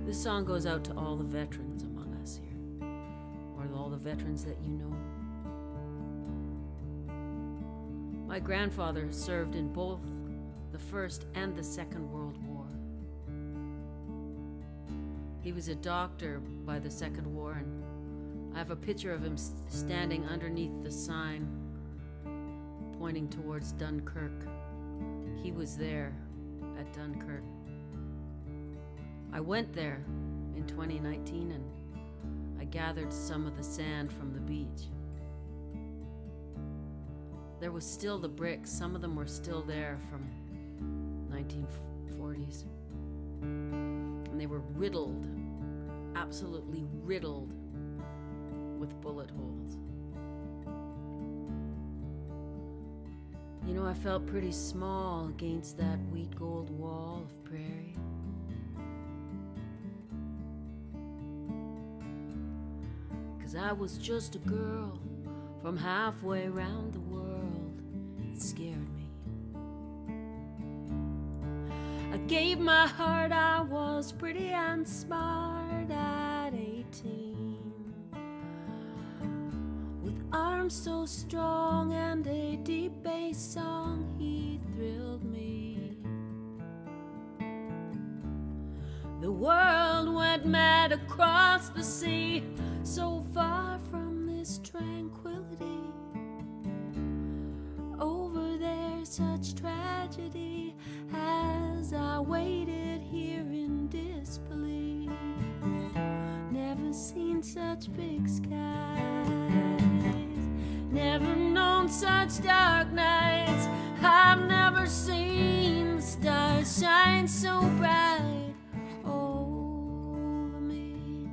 This song goes out to all the veterans among us here, or all the veterans that you know. My grandfather served in both the First and the Second World War. He was a doctor by the Second War, and I have a picture of him standing underneath the sign pointing towards Dunkirk he was there at Dunkirk. I went there in 2019 and I gathered some of the sand from the beach. There was still the bricks. Some of them were still there from 1940s. And they were riddled, absolutely riddled with bullet holes. You know, I felt pretty small against that wheat gold wall of prairie. Cause I was just a girl from halfway around the world. It scared me. I gave my heart, I was pretty and smart at 18. With arms so strong and a deep bass song, he thrilled me. The world went mad across the sea, so far from this tranquility. Over there such tragedy, as I waited here in disbelief. Never seen such big skies, never known such dark nights. I've never seen the stars shine so bright over me.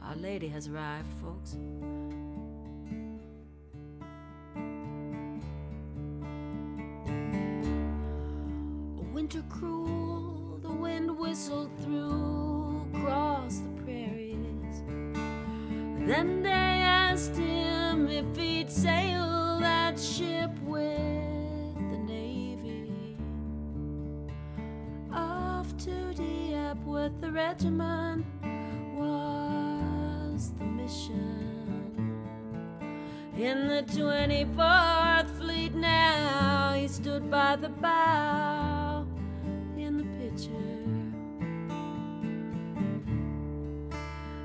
Our Lady has arrived, folks. Winter cruel, the wind whistled through across the prairies. Then they asked him if he'd sail that ship with the Navy. Off to Dieppe with the regiment was the mission. In the 24th Fleet now, he stood by the bow in the picture.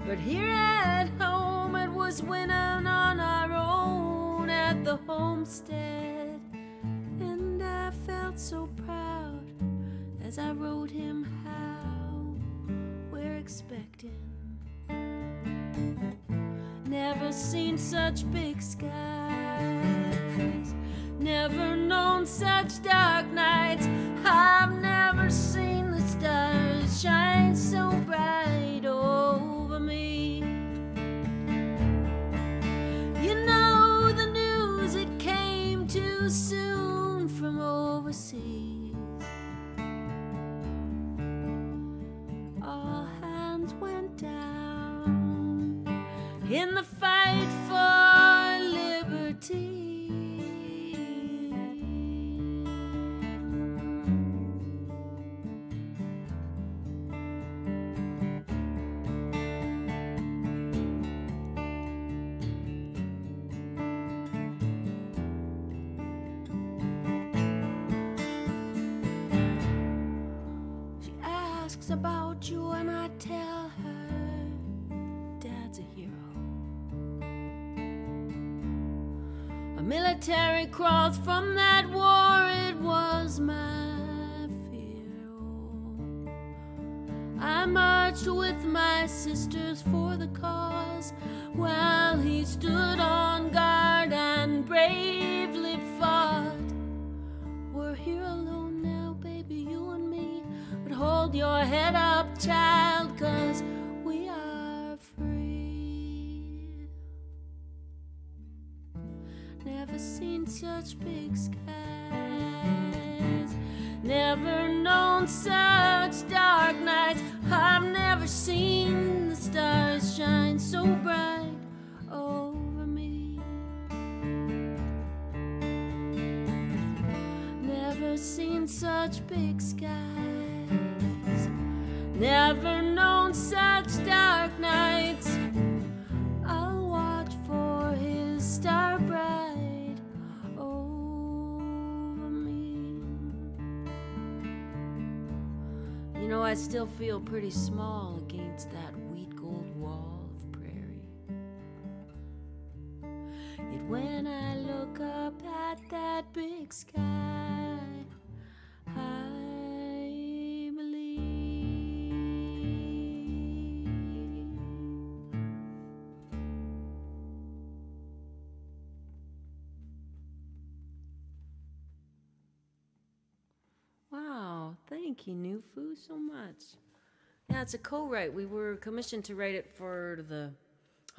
But here at home it was winning on our own at the homestead. And I felt so proud as I wrote him how we're expecting. Never seen such big skies, never known such dark nights. I've never seen the stars shine so bright over me. You know the news, it came too soon from overseas. All hands went down in the fight for liberty. She asks about you and I tell her Dad's a hero. A military cross from that war, it was my fear. I marched with my sisters for the cause, while he stood on guard and bravely fought. We're here alone now, baby, you and me, but hold your head up, child, 'cause we are free. Never seen such big skies, never known such dark nights. I've never seen the stars shine so bright over me. Never seen such big skies, never known such dark nights. I'll watch for his star bright over me. You know, I still feel pretty small against that wheat gold wall of prairie. Yet when I look up at that big sky, I believe. Wow, thank you, Nufu, so much. Yeah, it's a co-write. We were commissioned to write it for the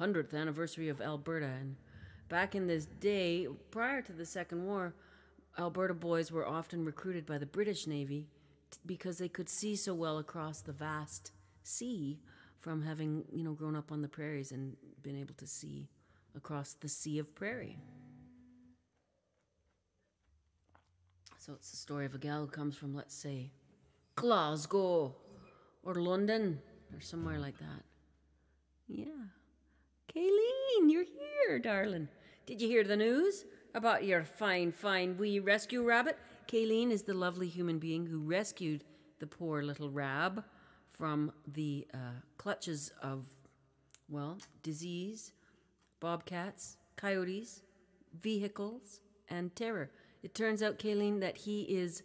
100th anniversary of Alberta. And back in this day, prior to the Second War, Alberta boys were often recruited by the British Navy because they could see so well across the vast sea from having, grown up on the prairies and been able to see across the sea of prairie. So it's the story of a gal who comes from, let's say, Glasgow or London or somewhere like that. Yeah. Kayleen, you're here, darling. Did you hear the news about your fine wee rescue rabbit? Kayleen is the lovely human being who rescued the poor little rab from the clutches of, disease, bobcats, coyotes, vehicles, and terror. It turns out, Kayleen, that he is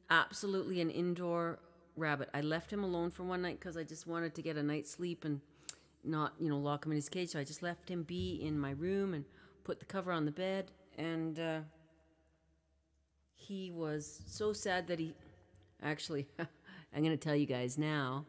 absolutely an indoor rabbit. I left him alone for one night because I just wanted to get a night's sleep and not, lock him in his cage. So I just left him be in my room and put the cover on the bed. And he was so sad that he actually, I'm going to tell you guys now,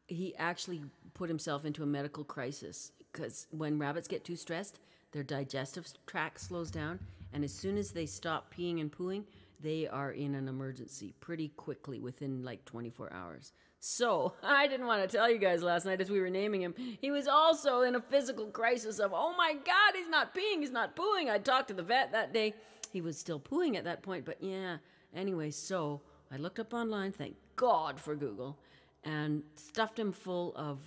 he actually put himself into a medical crisis because when rabbits get too stressed, their digestive tract slows down. And as soon as they stop peeing and pooing, they are in an emergency pretty quickly within like 24 hours. So I didn't want to tell you guys last night as we were naming him. He was also in a physical crisis of, oh my God, he's not peeing, he's not pooing. I talked to the vet that day. He was still pooing at that point, but yeah. Anyway, so I looked up online, thank God for Google, and stuffed him full of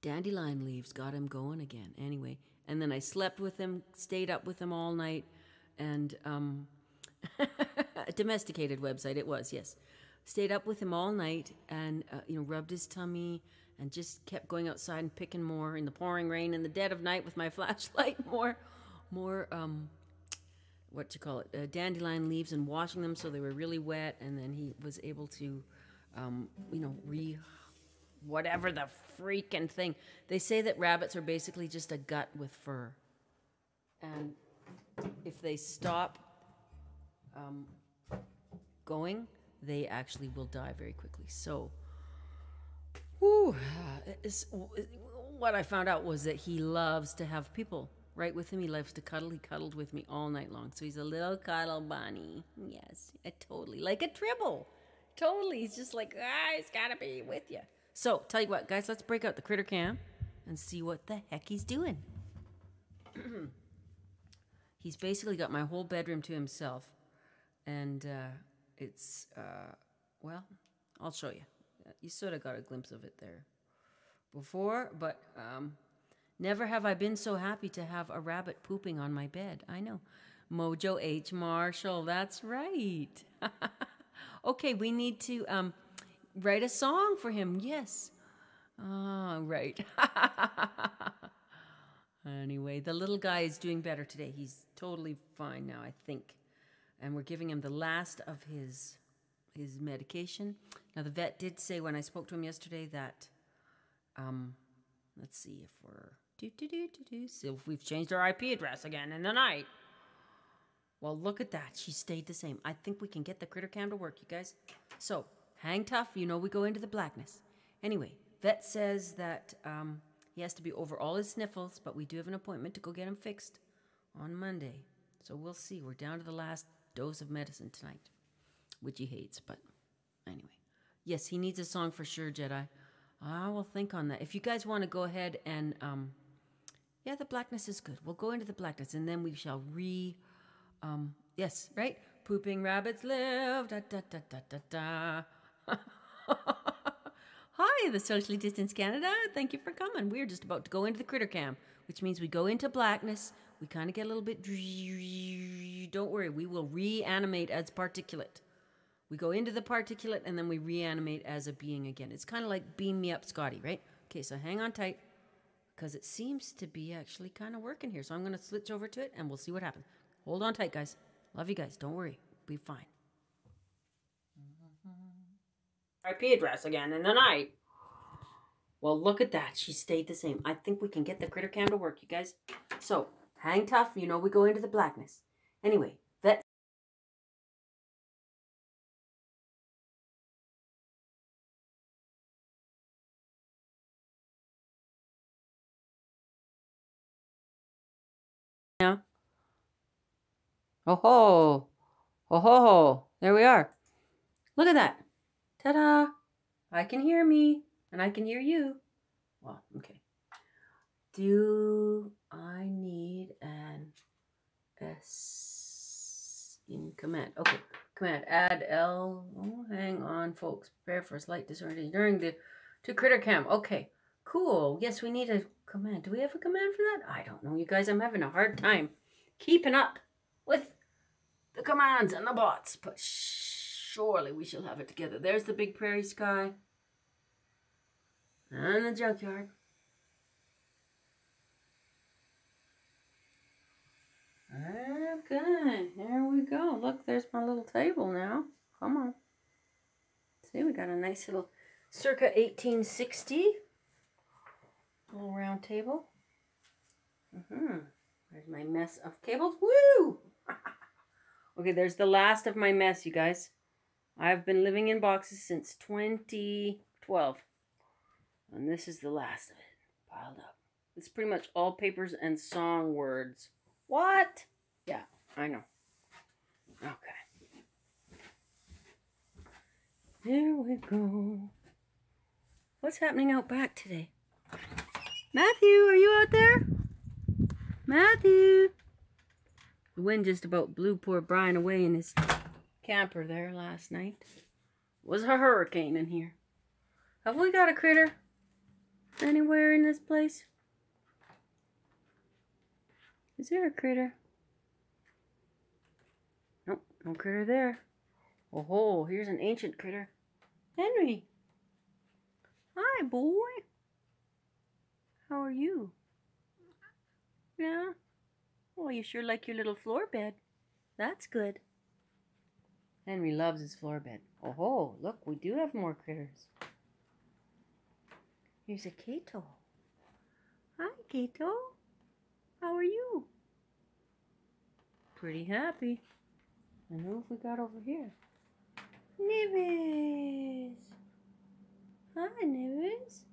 dandelion leaves, got him going again. Anyway, and then I slept with him, stayed up with him all night, and a domesticated website it was, yes. Stayed up with him all night and, rubbed his tummy and just kept going outside and picking more in the pouring rain in the dead of night with my flashlight, more dandelion leaves and washing them so they were really wet. And then he was able to, whatever the freaking thing. They say that rabbits are basically just a gut with fur. And if they stop going, they actually will die very quickly. So, what I found out was that he loves to have people right with him. He loves to cuddle. He cuddled with me all night long. So he's a little cuddle bunny. Yes, totally. Like a tribble. Totally. He's just like, he's got to be with you. So, tell you what, guys, let's break out the critter cam and see what the heck he's doing. He's basically got my whole bedroom to himself. And it's, I'll show you. You sort of got a glimpse of it there before, but never have I been so happy to have a rabbit pooping on my bed. I know. Mojo H. Marshall, that's right. Okay, we need to write a song for him. Yes. Oh, right. Anyway, the little guy is doing better today. He's totally fine now, I think. And we're giving him the last of his medication. Now, the vet did say when I spoke to him yesterday that, let's see if we're, so if we've changed our IP address again in the night. Well, look at that. She stayed the same. I think we can get the critter cam to work, you guys. So, hang tough. We go into the blackness. Anyway, vet says that he has to be over all his sniffles, but we do have an appointment to go get him fixed on Monday. So we'll see. We're down to the last dose of medicine tonight, which he hates, but anyway. Yes, he needs a song for sure, Jedi. I will think on that. If you guys want to go ahead and, the blackness is good. We'll go into the blackness, and then we shall yes, right? Pooping rabbits live, da da da da da da. Hi, the Socially Distanced Canada. Thank you for coming. We're just about to go into the critter cam, which means we go into blackness. We kind of get a little bit... Don't worry, we will reanimate as particulate. We go into the particulate, and then we reanimate as a being again. It's kind of like Beam Me Up, Scotty, right? Okay, so hang on tight. because it seems to be actually kind of working here. So I'm going to switch over to it and we'll see what happens. Hold on tight, guys. Love you guys. Don't worry. We'll be fine. IP address again in the night. Well, look at that. She stayed the same. I think we can get the critter cam to work, you guys. So, hang tough. You know we go into the blackness. Anyway, vet. Now. Oh ho. Oh ho. There we are. Look at that. Ta-da. I can hear me. And I can hear you. Well, okay. Do I need an S in command? Okay. Command add L. Oh, hang on, folks. Prepare for a slight disorientation during the to critter cam. Okay. Cool. Yes, we need a command. Do we have a command for that? I don't know, you guys. I'm having a hard time keeping up with the commands and the bots. But surely we shall have it together. There's the big prairie sky. And the junkyard. Okay, there we go. Look, there's my little table now. Come on. See, we got a nice little circa 1860 little round table. There's my mess of cables. Woo! Okay, there's the last of my mess, you guys. I've been living in boxes since 2012. And this is the last of it, piled up. It's pretty much all papers and song words. What? Yeah, I know. Okay. Here we go. What's happening out back today? Matthew, are you out there? Matthew! The wind just about blew poor Brian away in his camper there last night. It was a hurricane in here. Have we got a critter anywhere in this place? Is there a critter? Nope, no critter there. Oh ho, here's an ancient critter. Henry! Hi, boy! How are you? Yeah? Oh, you sure like your little floor bed. That's good. Henry loves his floor bed. Oh ho, look, we do have more critters. Here's a Kato. Hi, Kato. How are you? Pretty happy. And who have we got over here? Nivis. Hi, Nivis.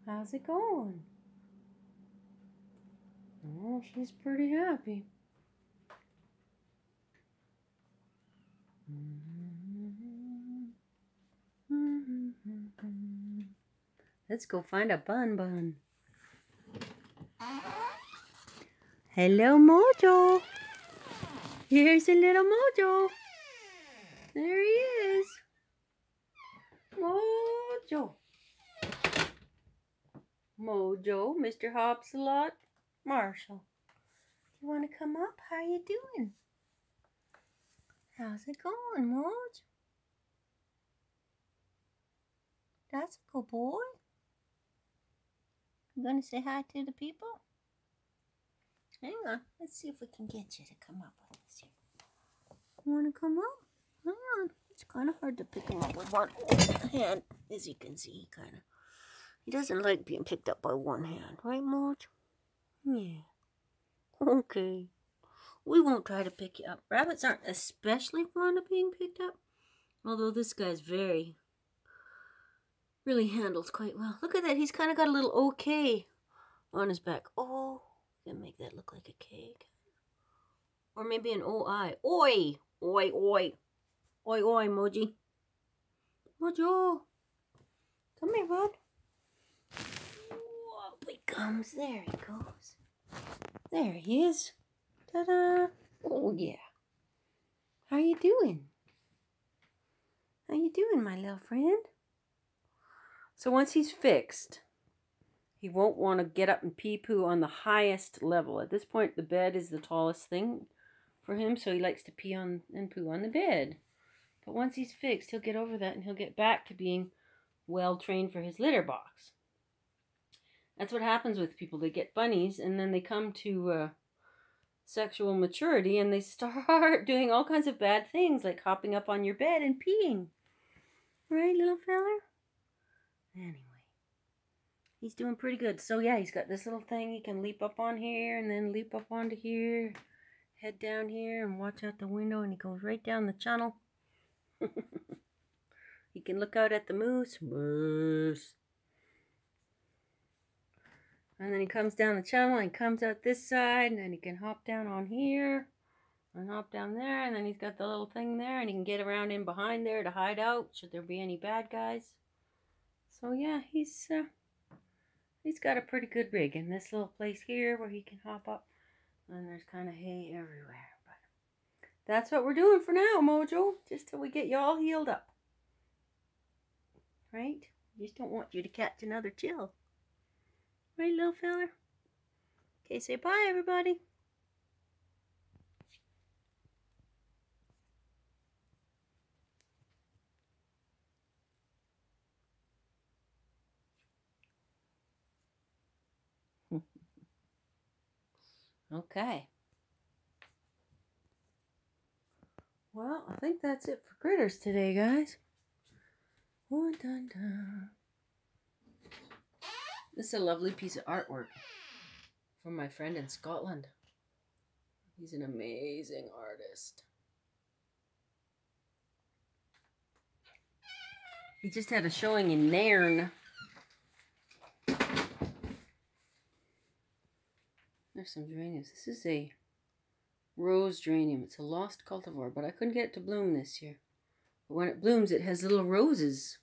How's it going? Oh, she's pretty happy. Let's go find a bun. Hello, Mojo. Here's a little Mojo. There he is. Mojo. Mojo, Mr. Hopsalot, Marshall. You want to come up? How are you doing? How's it going, Moj? That's a good boy. You gonna say hi to the people? Hang on. Let's see if we can get you to come up with us here. You want to come up? Hang on. It's kind of hard to pick him up with one hand. As you can see, he doesn't like being picked up by one hand. Right, Moj? Yeah. Okay. We won't try to pick you up. Rabbits aren't especially fond of being picked up. Although this guy's really handles quite well. Look at that. He's kind of got a little OK on his back. Oh. Gonna make that look like a cake. Or maybe an OI. Oi! Oi, oi. Oi, oi, Moji. Mojo. Come here, bud. Up he comes. There he goes. There he is. Ta-da. Oh, yeah. How you doing? How you doing, my little friend? So once he's fixed, he won't want to get up and pee-poo on the highest level. At this point, the bed is the tallest thing for him, so he likes to pee on and poo on the bed. But once he's fixed, he'll get over that and he'll get back to being well trained for his litter box. That's what happens with people. They get bunnies and then they come to sexual maturity and they start doing all kinds of bad things like hopping up on your bed and peeing. Right, little fella? Anyway, he's doing pretty good. So yeah, he's got this little thing. He can leap up on here and then leap up onto here, head down here and watch out the window, and he goes right down the channel. He can look out at the moose. Moose. And then he comes down the channel and comes out this side, and then he can hop down on here and hop down there, and then he's got the little thing there, and he can get around in behind there to hide out should there be any bad guys. So yeah, he's got a pretty good rig in this little place here where he can hop up, and there's kind of hay everywhere. But that's what we're doing for now, Mojo, just till we get you all healed up. Right? Just don't want you to catch another chill. Right, little feller? Okay, say bye, everybody. Okay. Well, I think that's it for critters today, guys. Oh, dun, dun. This is a lovely piece of artwork from my friend in Scotland. He's an amazing artist. He just had a showing in Nairn. There's some geraniums. This is a rose geranium. It's a lost cultivar, but I couldn't get it to bloom this year. But when it blooms, it has little roses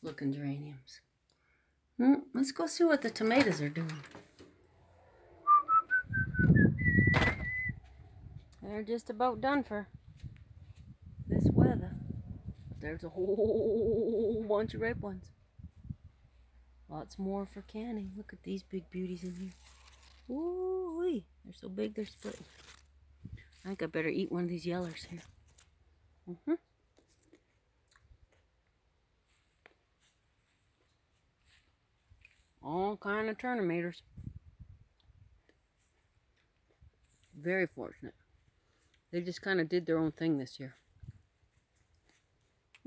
looking geraniums. Let's go see what the tomatoes are doing. They're just about done for this weather. But there's a whole bunch of ripe ones. Lots more for canning. Look at these big beauties in here. Ooh, they're so big they're splitting. I think I better eat one of these yellers here. All kind of terminators. Very fortunate. They just kind of did their own thing this year.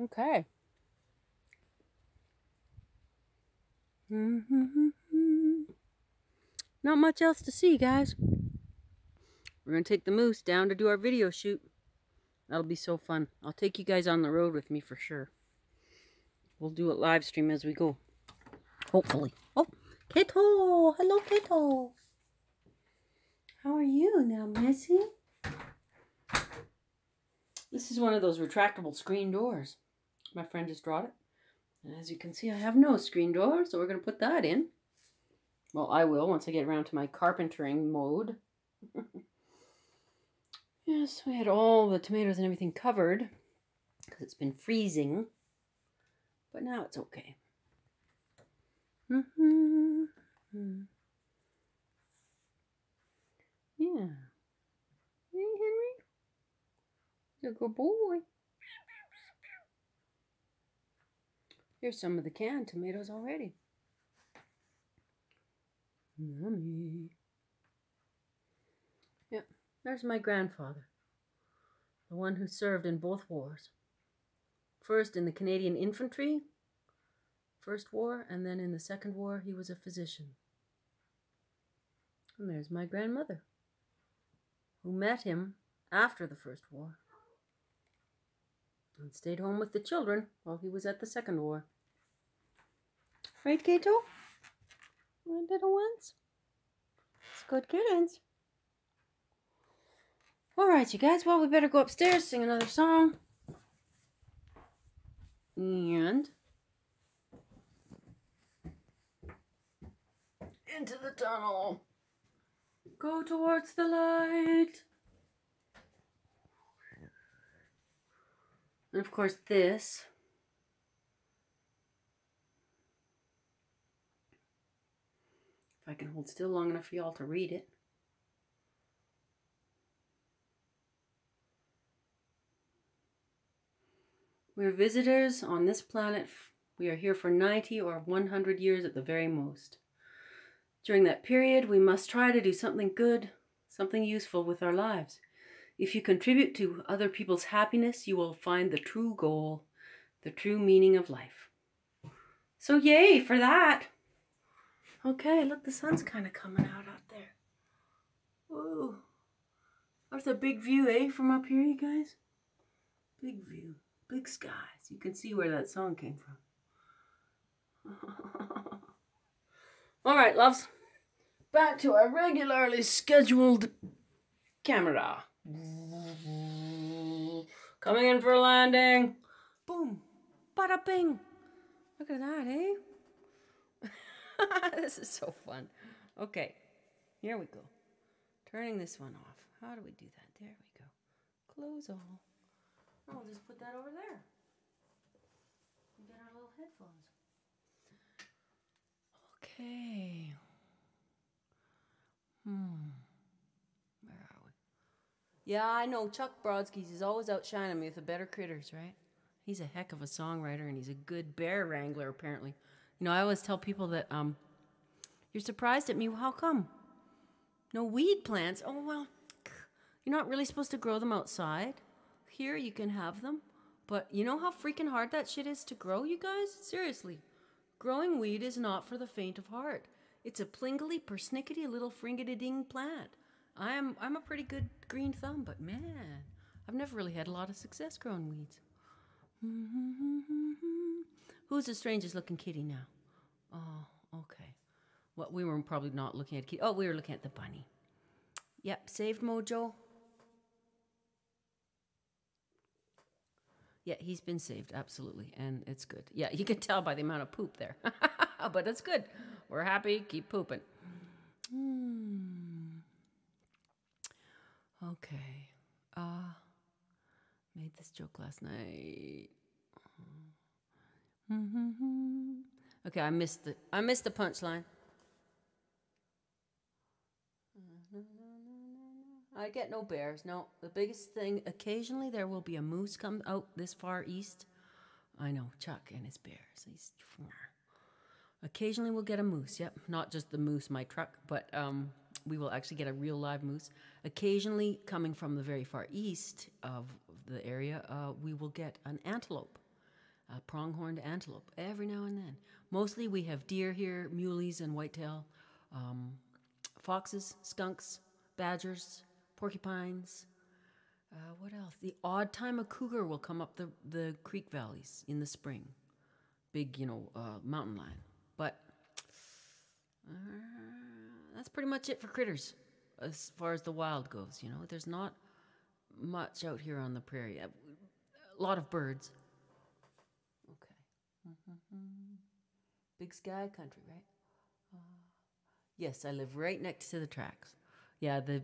Okay. Not much else to see, guys. We're going to take the moose down to do our video shoot. That'll be so fun. I'll take you guys on the road with me for sure. We'll do it live stream as we go. Hopefully. Oh, Kato! Hello, Kato! How are you now, Missy? This is one of those retractable screen doors. My friend just brought it. And as you can see, I have no screen door, so we're going to put that in. Well, I will once I get around to my carpentering mode. Yes, we had all the tomatoes and everything covered because it's been freezing. But now it's okay. Yeah. Hey, Henry. You're a good boy. Here's some of the canned tomatoes already. Yummy. Yep, there's my grandfather. The one who served in both wars. First in the Canadian Infantry, First War, and then in the Second War, he was a physician. And there's my grandmother, who met him after the First War and stayed home with the children while he was at the Second War. Right, Kato? My little ones? It's good kittens. Alright, you guys, well, we better go upstairs, sing another song. And into the tunnel. Go towards the light. And of course this. If I can hold still long enough for y'all to read it. We're visitors on this planet. We are here for 90 or 100 years at the very most. During that period, we must try to do something good, something useful with our lives. If you contribute to other people's happiness, you will find the true goal, the true meaning of life. So yay for that. Okay, look, the sun's kind of coming out there. Whoa. That's a big view, eh, from up here, you guys? Big view, big skies. You can see where that song came from. All right, loves. Back to our regularly scheduled camera. Coming in for a landing. Boom. Bada bing. Look at that, eh? This is so fun. Okay, here we go. Turning this one off. How do we do that? There we go. Close all. I'll just put that over there. We got our little headphones. Okay. Where are we? Yeah, I know. Chuck Brodsky's is always outshining me with the better critters, right? He's a heck of a songwriter, and he's a good bear wrangler, apparently. You know, I always tell people that you're surprised at me. How come? No weed plants? Oh, well, you're not really supposed to grow them outside. Here, you can have them. But you know how freaking hard that shit is to grow, you guys? Seriously. Growing weed is not for the faint of heart. It's a plingly, persnickety little fringadiding plant. I'm a pretty good green thumb, but man, I've never really had a lot of success growing weeds. Who's the strangest looking kitty now? Oh, okay. Well, we were probably not looking at kitty. Oh, we were looking at the bunny. Yep, saved Mojo. Yeah, he's been saved, absolutely, and it's good. Yeah, you can tell by the amount of poop there. But it's good. We're happy, keep pooping. Okay. Made this joke last night. Okay, I missed the punchline. I get no bears. No, the biggest thing, occasionally there will be a moose come out this far east. I know, Chuck and his bears. Occasionally we'll get a moose. Yep, not just the moose, my truck, but we will actually get a real live moose. Occasionally, coming from the very far east of the area, we will get an antelope, a pronghorned antelope, every now and then. Mostly we have deer here, muleys and whitetail, foxes, skunks, badgers, porcupines. What else? The odd time a cougar will come up the creek valleys in the spring. Big, mountain lion. But that's pretty much it for critters as far as the wild goes. There's not much out here on the prairie. A lot of birds. Okay. Big sky country, right? Yes, I live right next to the tracks. Yeah, the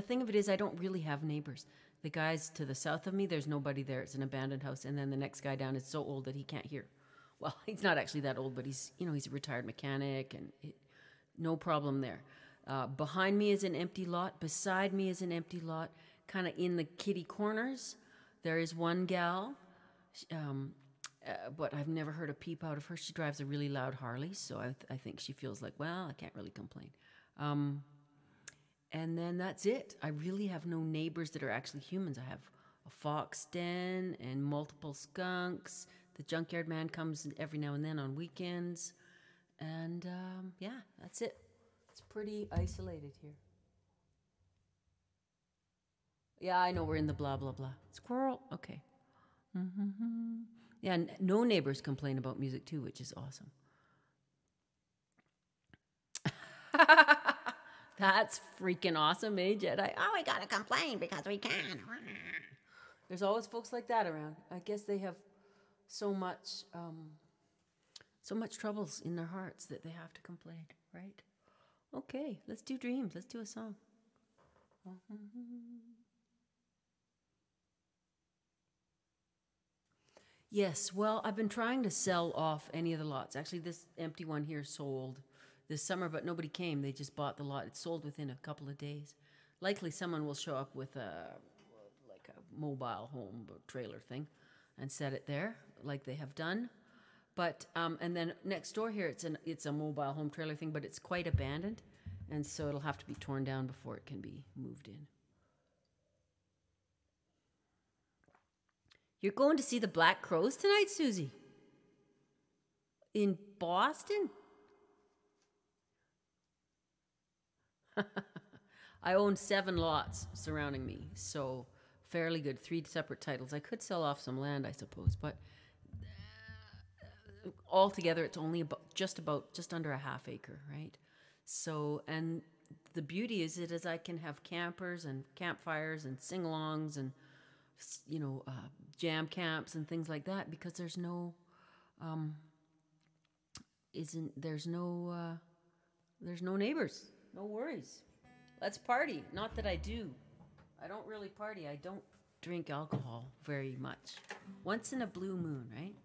thing of it is, I don't really have neighbors. The guys to the south of me, there's nobody there. It's an abandoned house. And then the next guy down is so old that he can't hear. Well, he's not actually that old, but he's a retired mechanic, and no problem there. Behind me is an empty lot. Beside me is an empty lot. Kind of in the kitty corners, there is one gal, but I've never heard a peep out of her. She drives a really loud Harley, so I think she feels like, well, I can't really complain. And then that's it. I really have no neighbors that are actually humans. I have a fox den and multiple skunks. The junkyard man comes every now and then on weekends. And yeah, that's it. It's pretty isolated here. Yeah, I know we're in the blah, blah, blah. Squirrel. Okay. Yeah, and no neighbors complain about music too, which is awesome. That's freaking awesome, eh, Jedi? Oh, we gotta complain because we can. There's always folks like that around. I guess they have so much troubles in their hearts that they have to complain, right? Okay, let's do dreams. Let's do a song. Yes, well, I've been trying to sell off any of the lots. Actually, this empty one here sold this summer, but nobody came. They just bought the lot. It sold within a couple of days. Likely someone will show up with a mobile home trailer thing and set it there like they have done. But and then next door here, it's a mobile home trailer thing, but it's quite abandoned, and so it'll have to be torn down before it can be moved in. You're going to see the Black Crows tonight, Susie? In Boston? I own 7 lots surrounding me, so fairly good. 3 separate titles. I could sell off some land, I suppose, but altogether it's only just under a half acre, right? So, and the beauty is I can have campers and campfires and sing-alongs and, you know, jam camps and things like that, because there's no neighbors, no worries. Let's party. Not that I do. I don't really party. I don't drink alcohol very much. Once in a blue moon, right?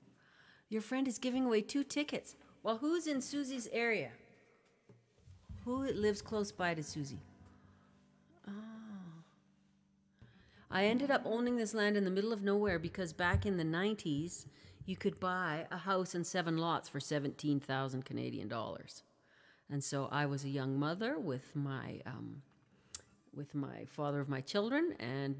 Your friend is giving away 2 tickets. Well, who's in Susie's area? Who lives close by to Susie? Oh. I ended up owning this land in the middle of nowhere because back in the 90s, you could buy a house and 7 lots for 17,000 Canadian dollars. And so I was a young mother with my father of my children, and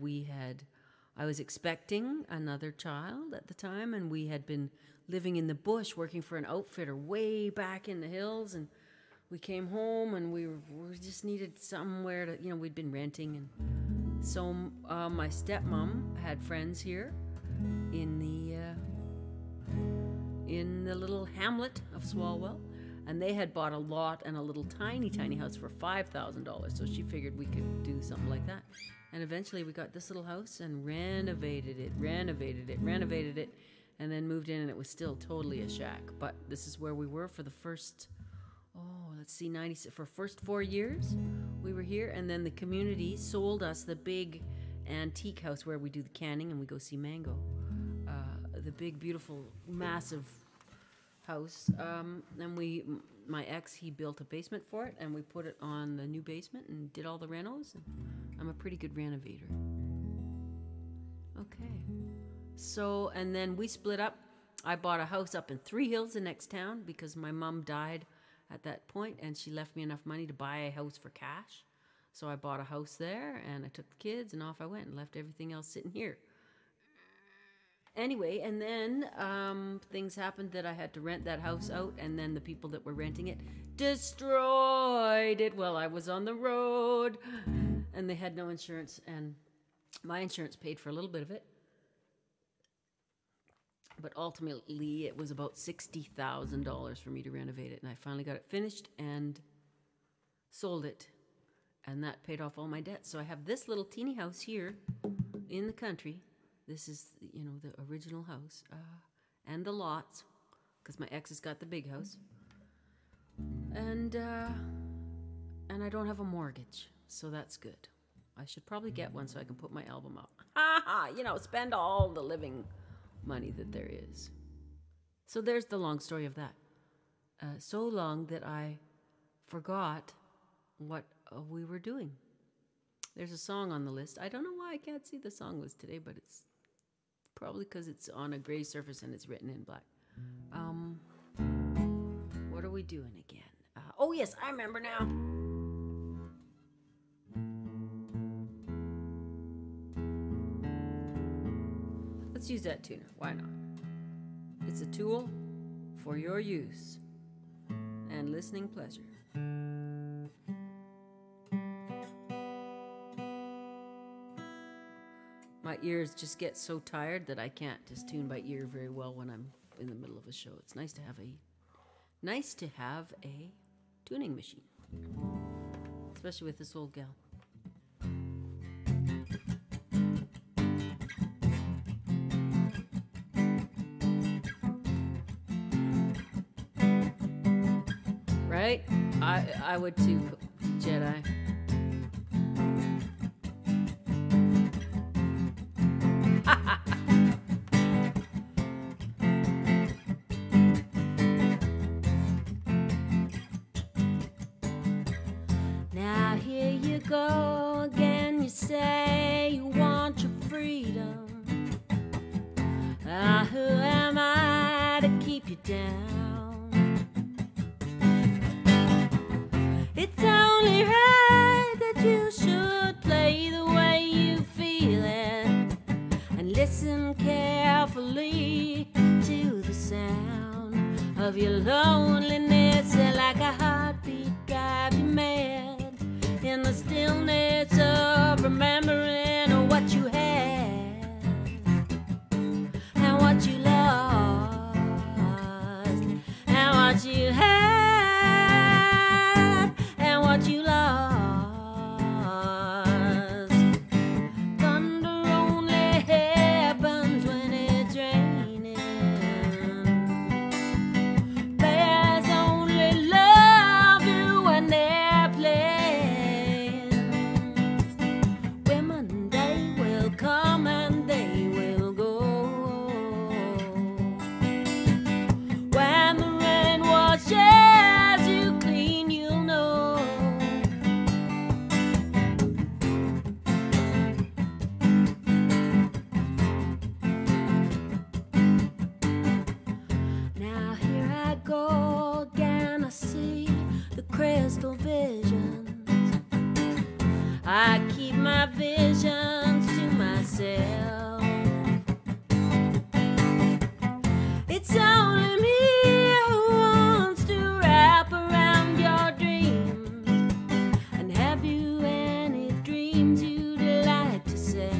I was expecting another child at the time, and we had been living in the bush working for an outfitter way back in the hills, and we came home and we just needed somewhere to, you know, we'd been renting, and so my stepmom had friends here in the little hamlet of Swalwell. And they had bought a lot and a little tiny, tiny house for $5,000. So she figured we could do something like that. And eventually we got this little house and renovated it, and then moved in, and it was still totally a shack. But this is where we were for the first, for first 4 years we were here. And then the community sold us the big antique house where we do the canning and we go see Mango. The big, beautiful, massive house, and my ex, he built a basement for it, and we put it on the new basement and did all the renos. And I'm a pretty good renovator. Okay, so, and then we split up. I bought a house up in Three Hills, the next town, because my mom died at that point, and she left me enough money to buy a house for cash. So I bought a house there, and I took the kids, and off I went, and left everything else sitting here. Anyway, and then things happened that I had to rent that house out, and then the people that were renting it destroyed it while I was on the road, and they had no insurance, and my insurance paid for a little bit of it, but ultimately it was about $60,000 for me to renovate it, and I finally got it finished and sold it, and that paid off all my debts. So I have this little teeny house here in the country. This is, you know, the original house, and the lots, because my ex has got the big house, and I don't have a mortgage, so that's good. I should probably get one so I can put my album out. You know, spend all the living money that there is. So there's the long story of that. So long that I forgot what we were doing. There's a song on the list. I don't know why I can't see the song list today, but it's probably because it's on a gray surface and it's written in black. What are we doing again? Oh, yes, I remember now. Let's use that tuner. Why not? It's a tool for your use and listening pleasure. My ears just get so tired that I can't just tune by ear very well when I'm in the middle of a show. It's nice to have a tuning machine, especially with this old gal. Right? I would too, Jedi. Now here you go again, you say you want your freedom. Who am I to keep you down? of your loneliness, like a heartbeat drive you mad in the stillness of remembering what you had and what you lost and what you had and what you lost. Thunder only happens when it's raining. Bears only love you when they're playing. Women, they will come and they will go. When the rain washes you clean, you'll know. Now here I go again, I see the crystal visions. I keep my visions to myself. It's only me who wants to wrap around your dreams. And have you any dreams you'd like to sell?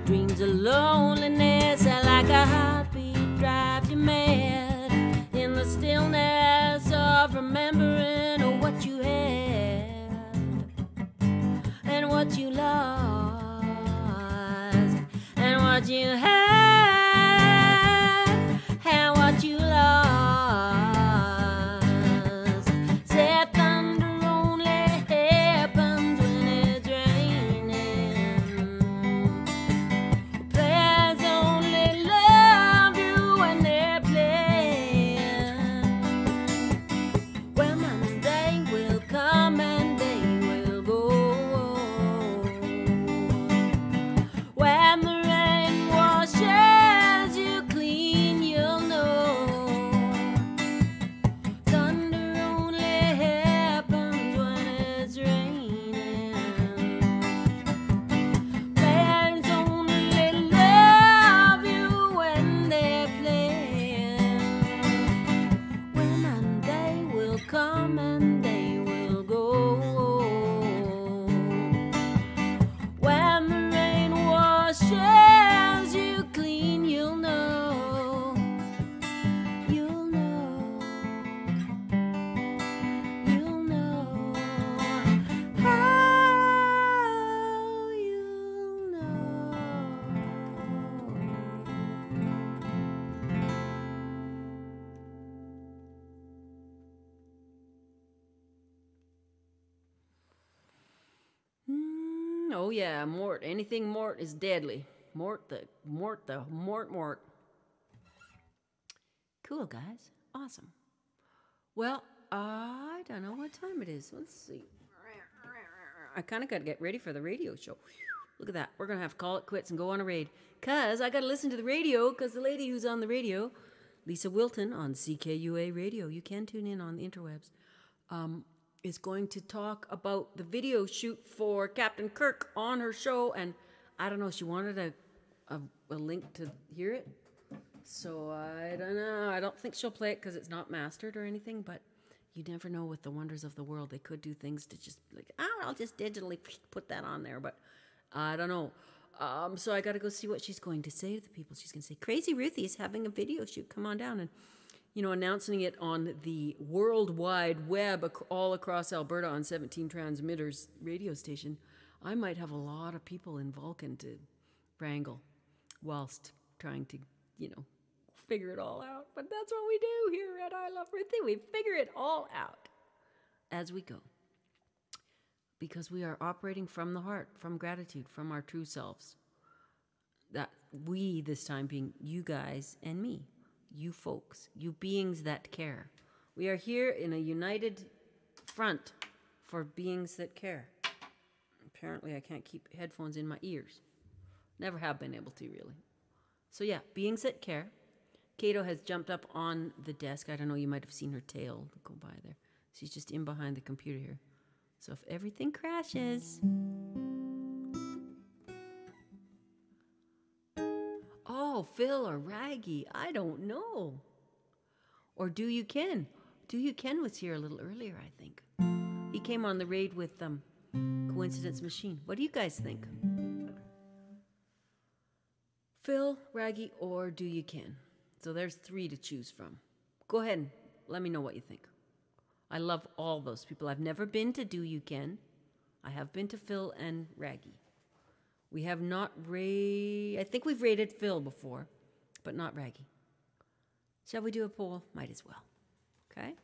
Dreams of loneliness are like a heartbeat drive you mad in the stillness of remembering what you had and what you lost and what you had and what you lost. Said thunder only happens when it's raining. Players only love you when they're playing. Women, they will come and they will go. When the rain washes you clean, you'll know. Thunder only happens when it's raining. Players only love you when they're playing. Women, they will come and they will go. When the rain washes you clean, you'll know. You'll know. You'll know. How you'll know. Oh yeah, Mort. Anything Mort is deadly. Mort. Cool, guys. Awesome. Well, I don't know what time it is. Let's see. I kind of got to get ready for the radio show. Look at that. We're going to have to call it quits and go on a raid. Because I got to listen to the radio, because the lady who's on the radio, Lisa Wilton on CKUA Radio, you can tune in on the interwebs, is going to talk about the video shoot for Captain Kirk on her show. And I don't know, she wanted a link to hear it. So I don't know. I don't think she'll play it because it's not mastered or anything, but you never know with the wonders of the world. They could do things to just like, I'll just digitally put that on there, but I don't know. So I got to go see what she's going to say to the people. She's going to say, Crazy Ruthie is having a video shoot. Come on down. And, announcing it on the World Wide Web all across Alberta on 17 transmitters radio station. I might have a lot of people in Vulcan to wrangle whilst trying to, figure it all out. But that's what we do here at I Love Ruthie. We figure it all out as we go. Because we are operating from the heart, from gratitude, from our true selves. That we, this time being you guys and me, you folks, you beings that care. We are here in a united front for beings that care. Apparently I can't keep headphones in my ears. Never have been able to, really. So yeah, beings that care. Kato has jumped up on the desk. I don't know, you might have seen her tail go by there. She's just in behind the computer here. So if everything crashes... Oh, Phil or Raggy, I don't know. Or Do You Ken? Do You Ken was here a little earlier, I think. He came on the raid with Coincidence Machine. What do you guys think? Phil, Raggy, or Do You Ken? So there's 3 to choose from. Go ahead and let me know what you think. I love all those people. I've never been to Do You Ken. I have been to Phil and Raggy. We have not I think we've rated Phil before, but not Raggy. Shall we do a poll? Might as well. Okay?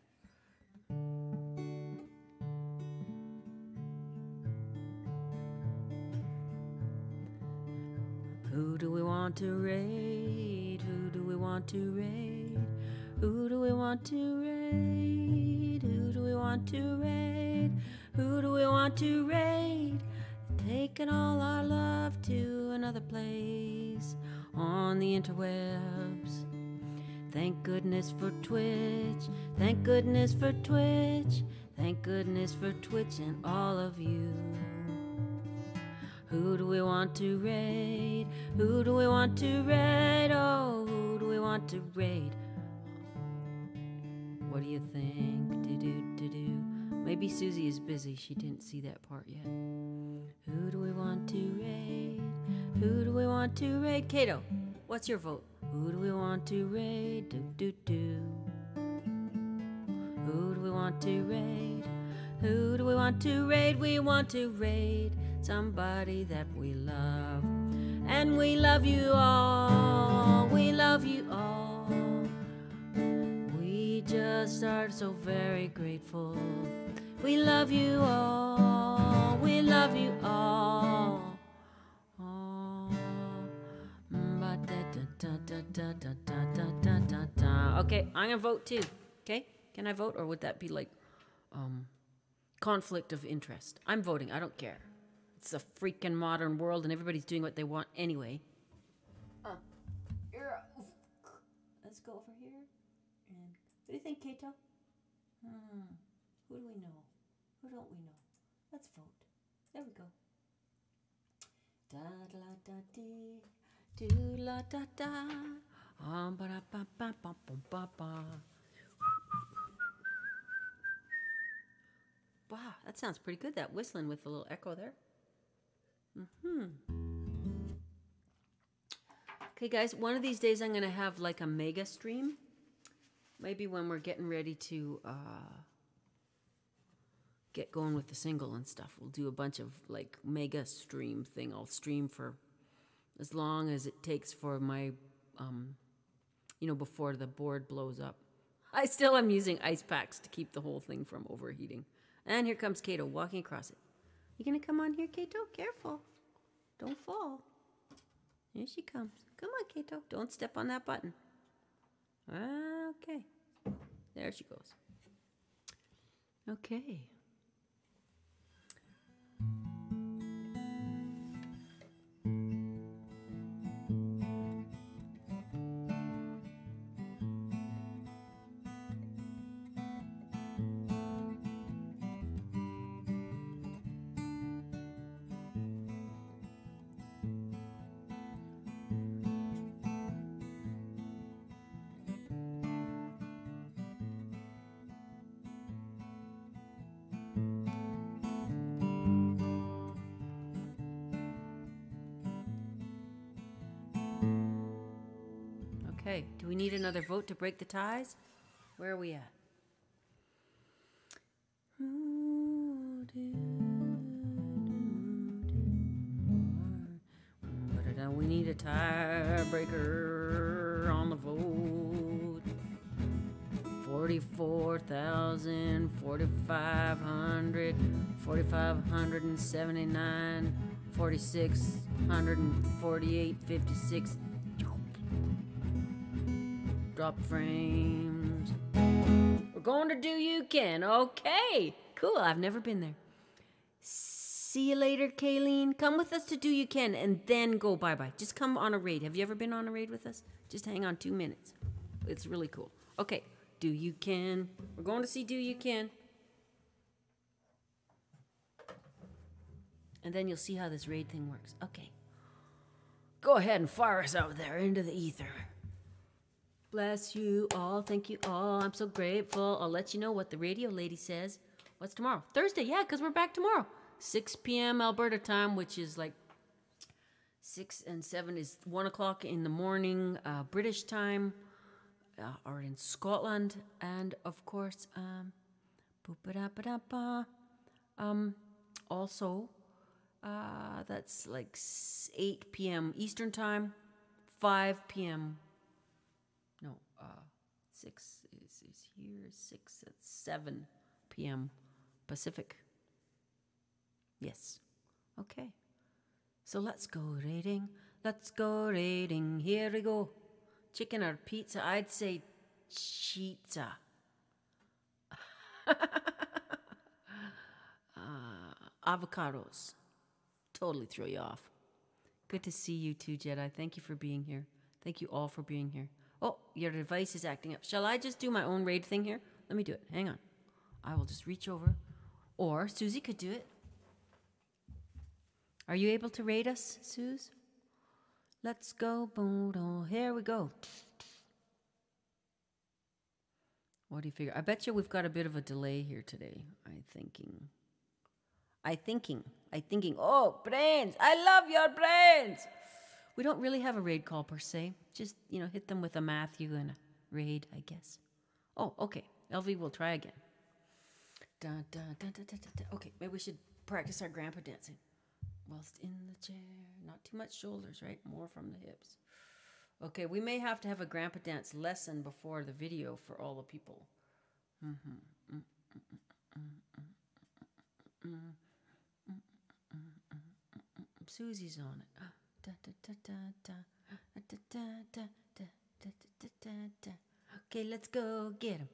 Who do we want to raid? Who do we want to raid? Who do we want to raid? Who do we want to raid? Who do we want to raid? Taking all our love to another place on the interwebs. Thank goodness for Twitch. Thank goodness for Twitch. Thank goodness for Twitch and all of you. Who do we want to raid? Who do we want to raid? Oh, who do we want to raid? What do you think? Do. Maybe Susie is busy. She didn't see that part yet. Who do we want to raid? Who do we want to raid? Kato, what's your vote? Who do we want to raid? Do. Who do we want to raid? Who do we want to raid? We want to raid somebody that we love. And we love you all. We love you all. We just are so very grateful. We love you all. We love you all. Okay, I'm gonna vote too. Okay, can I vote, or would that be like conflict of interest? I'm voting. I don't care. It's a freaking modern world, and everybody's doing what they want anyway. Let's go over here. And what do you think, Kato? Who do we know? Who don't we know? Let's vote. There we go. Da da da dee, do la da da. Ba da ba ba ba ba ba. Wow, that sounds pretty good. That whistling with a little echo there. Okay, guys. One of these days, I'm gonna have like a mega stream. Maybe when we're getting ready to get going with the single and stuff, we'll do a bunch of like mega stream thing. I'll stream for as long as it takes for my, before the board blows up. I still am using ice packs to keep the whole thing from overheating. And here comes Kato walking across it. You gonna come on here, Kato? Careful. Don't fall. Here she comes. Come on, Kato. Don't step on that button. Okay. There she goes. Okay. Okay, do we need another vote to break the ties? Where are we at? We need a tiebreaker on the vote. 44,000, 4,500, 4,579, 4,648, 56. Drop frames. We're going to Do You Can. Okay. Cool. I've never been there. See you later, Kayleen. Come with us to Do You Can and then go bye-bye. Just come on a raid. Have you ever been on a raid with us? Just hang on 2 minutes. It's really cool. Okay. Do You Can. We're going to see Do You Can. And then you'll see how this raid thing works. Okay. Go ahead and fire us out there into the ether. Bless you all. Thank you all. I'm so grateful. I'll let you know what the radio lady says. What's tomorrow? Thursday, yeah, because we're back tomorrow. 6 p.m. Alberta time, which is like 6 and 7 is 1 o'clock in the morning, British time, or in Scotland. And of course, also, that's like 8 p.m. Eastern time, 5 p.m. No, 6 is here, 6 at 7 p.m. Pacific. Yes. Okay. So let's go rating. Let's go rating. Here we go. Chicken or pizza? I'd say pizza. Avocados. Totally throw you off. Good to see you too, Jedi. Thank you for being here. Thank you all for being here. Oh, your device is acting up. Shall I just do my own raid thing here? Let me do it. Hang on. I will just reach over. Or Susie could do it. Are you able to raid us, Suze? Let's go. Here we go. What do you figure? I bet you we've got a bit of a delay here today. I'm thinking. Oh, brains. I love your brains. We don't really have a raid call per se. Just, hit them with a Matthew and a raid, I guess. Oh, okay. LV, we'll try again. Okay, maybe we should practice our grandpa dancing. Whilst in the chair. Not too much shoulders, right? More from the hips. Okay, we may have to have a grandpa dance lesson before the video for all the people. Susie's on it. Okay, let's go get him.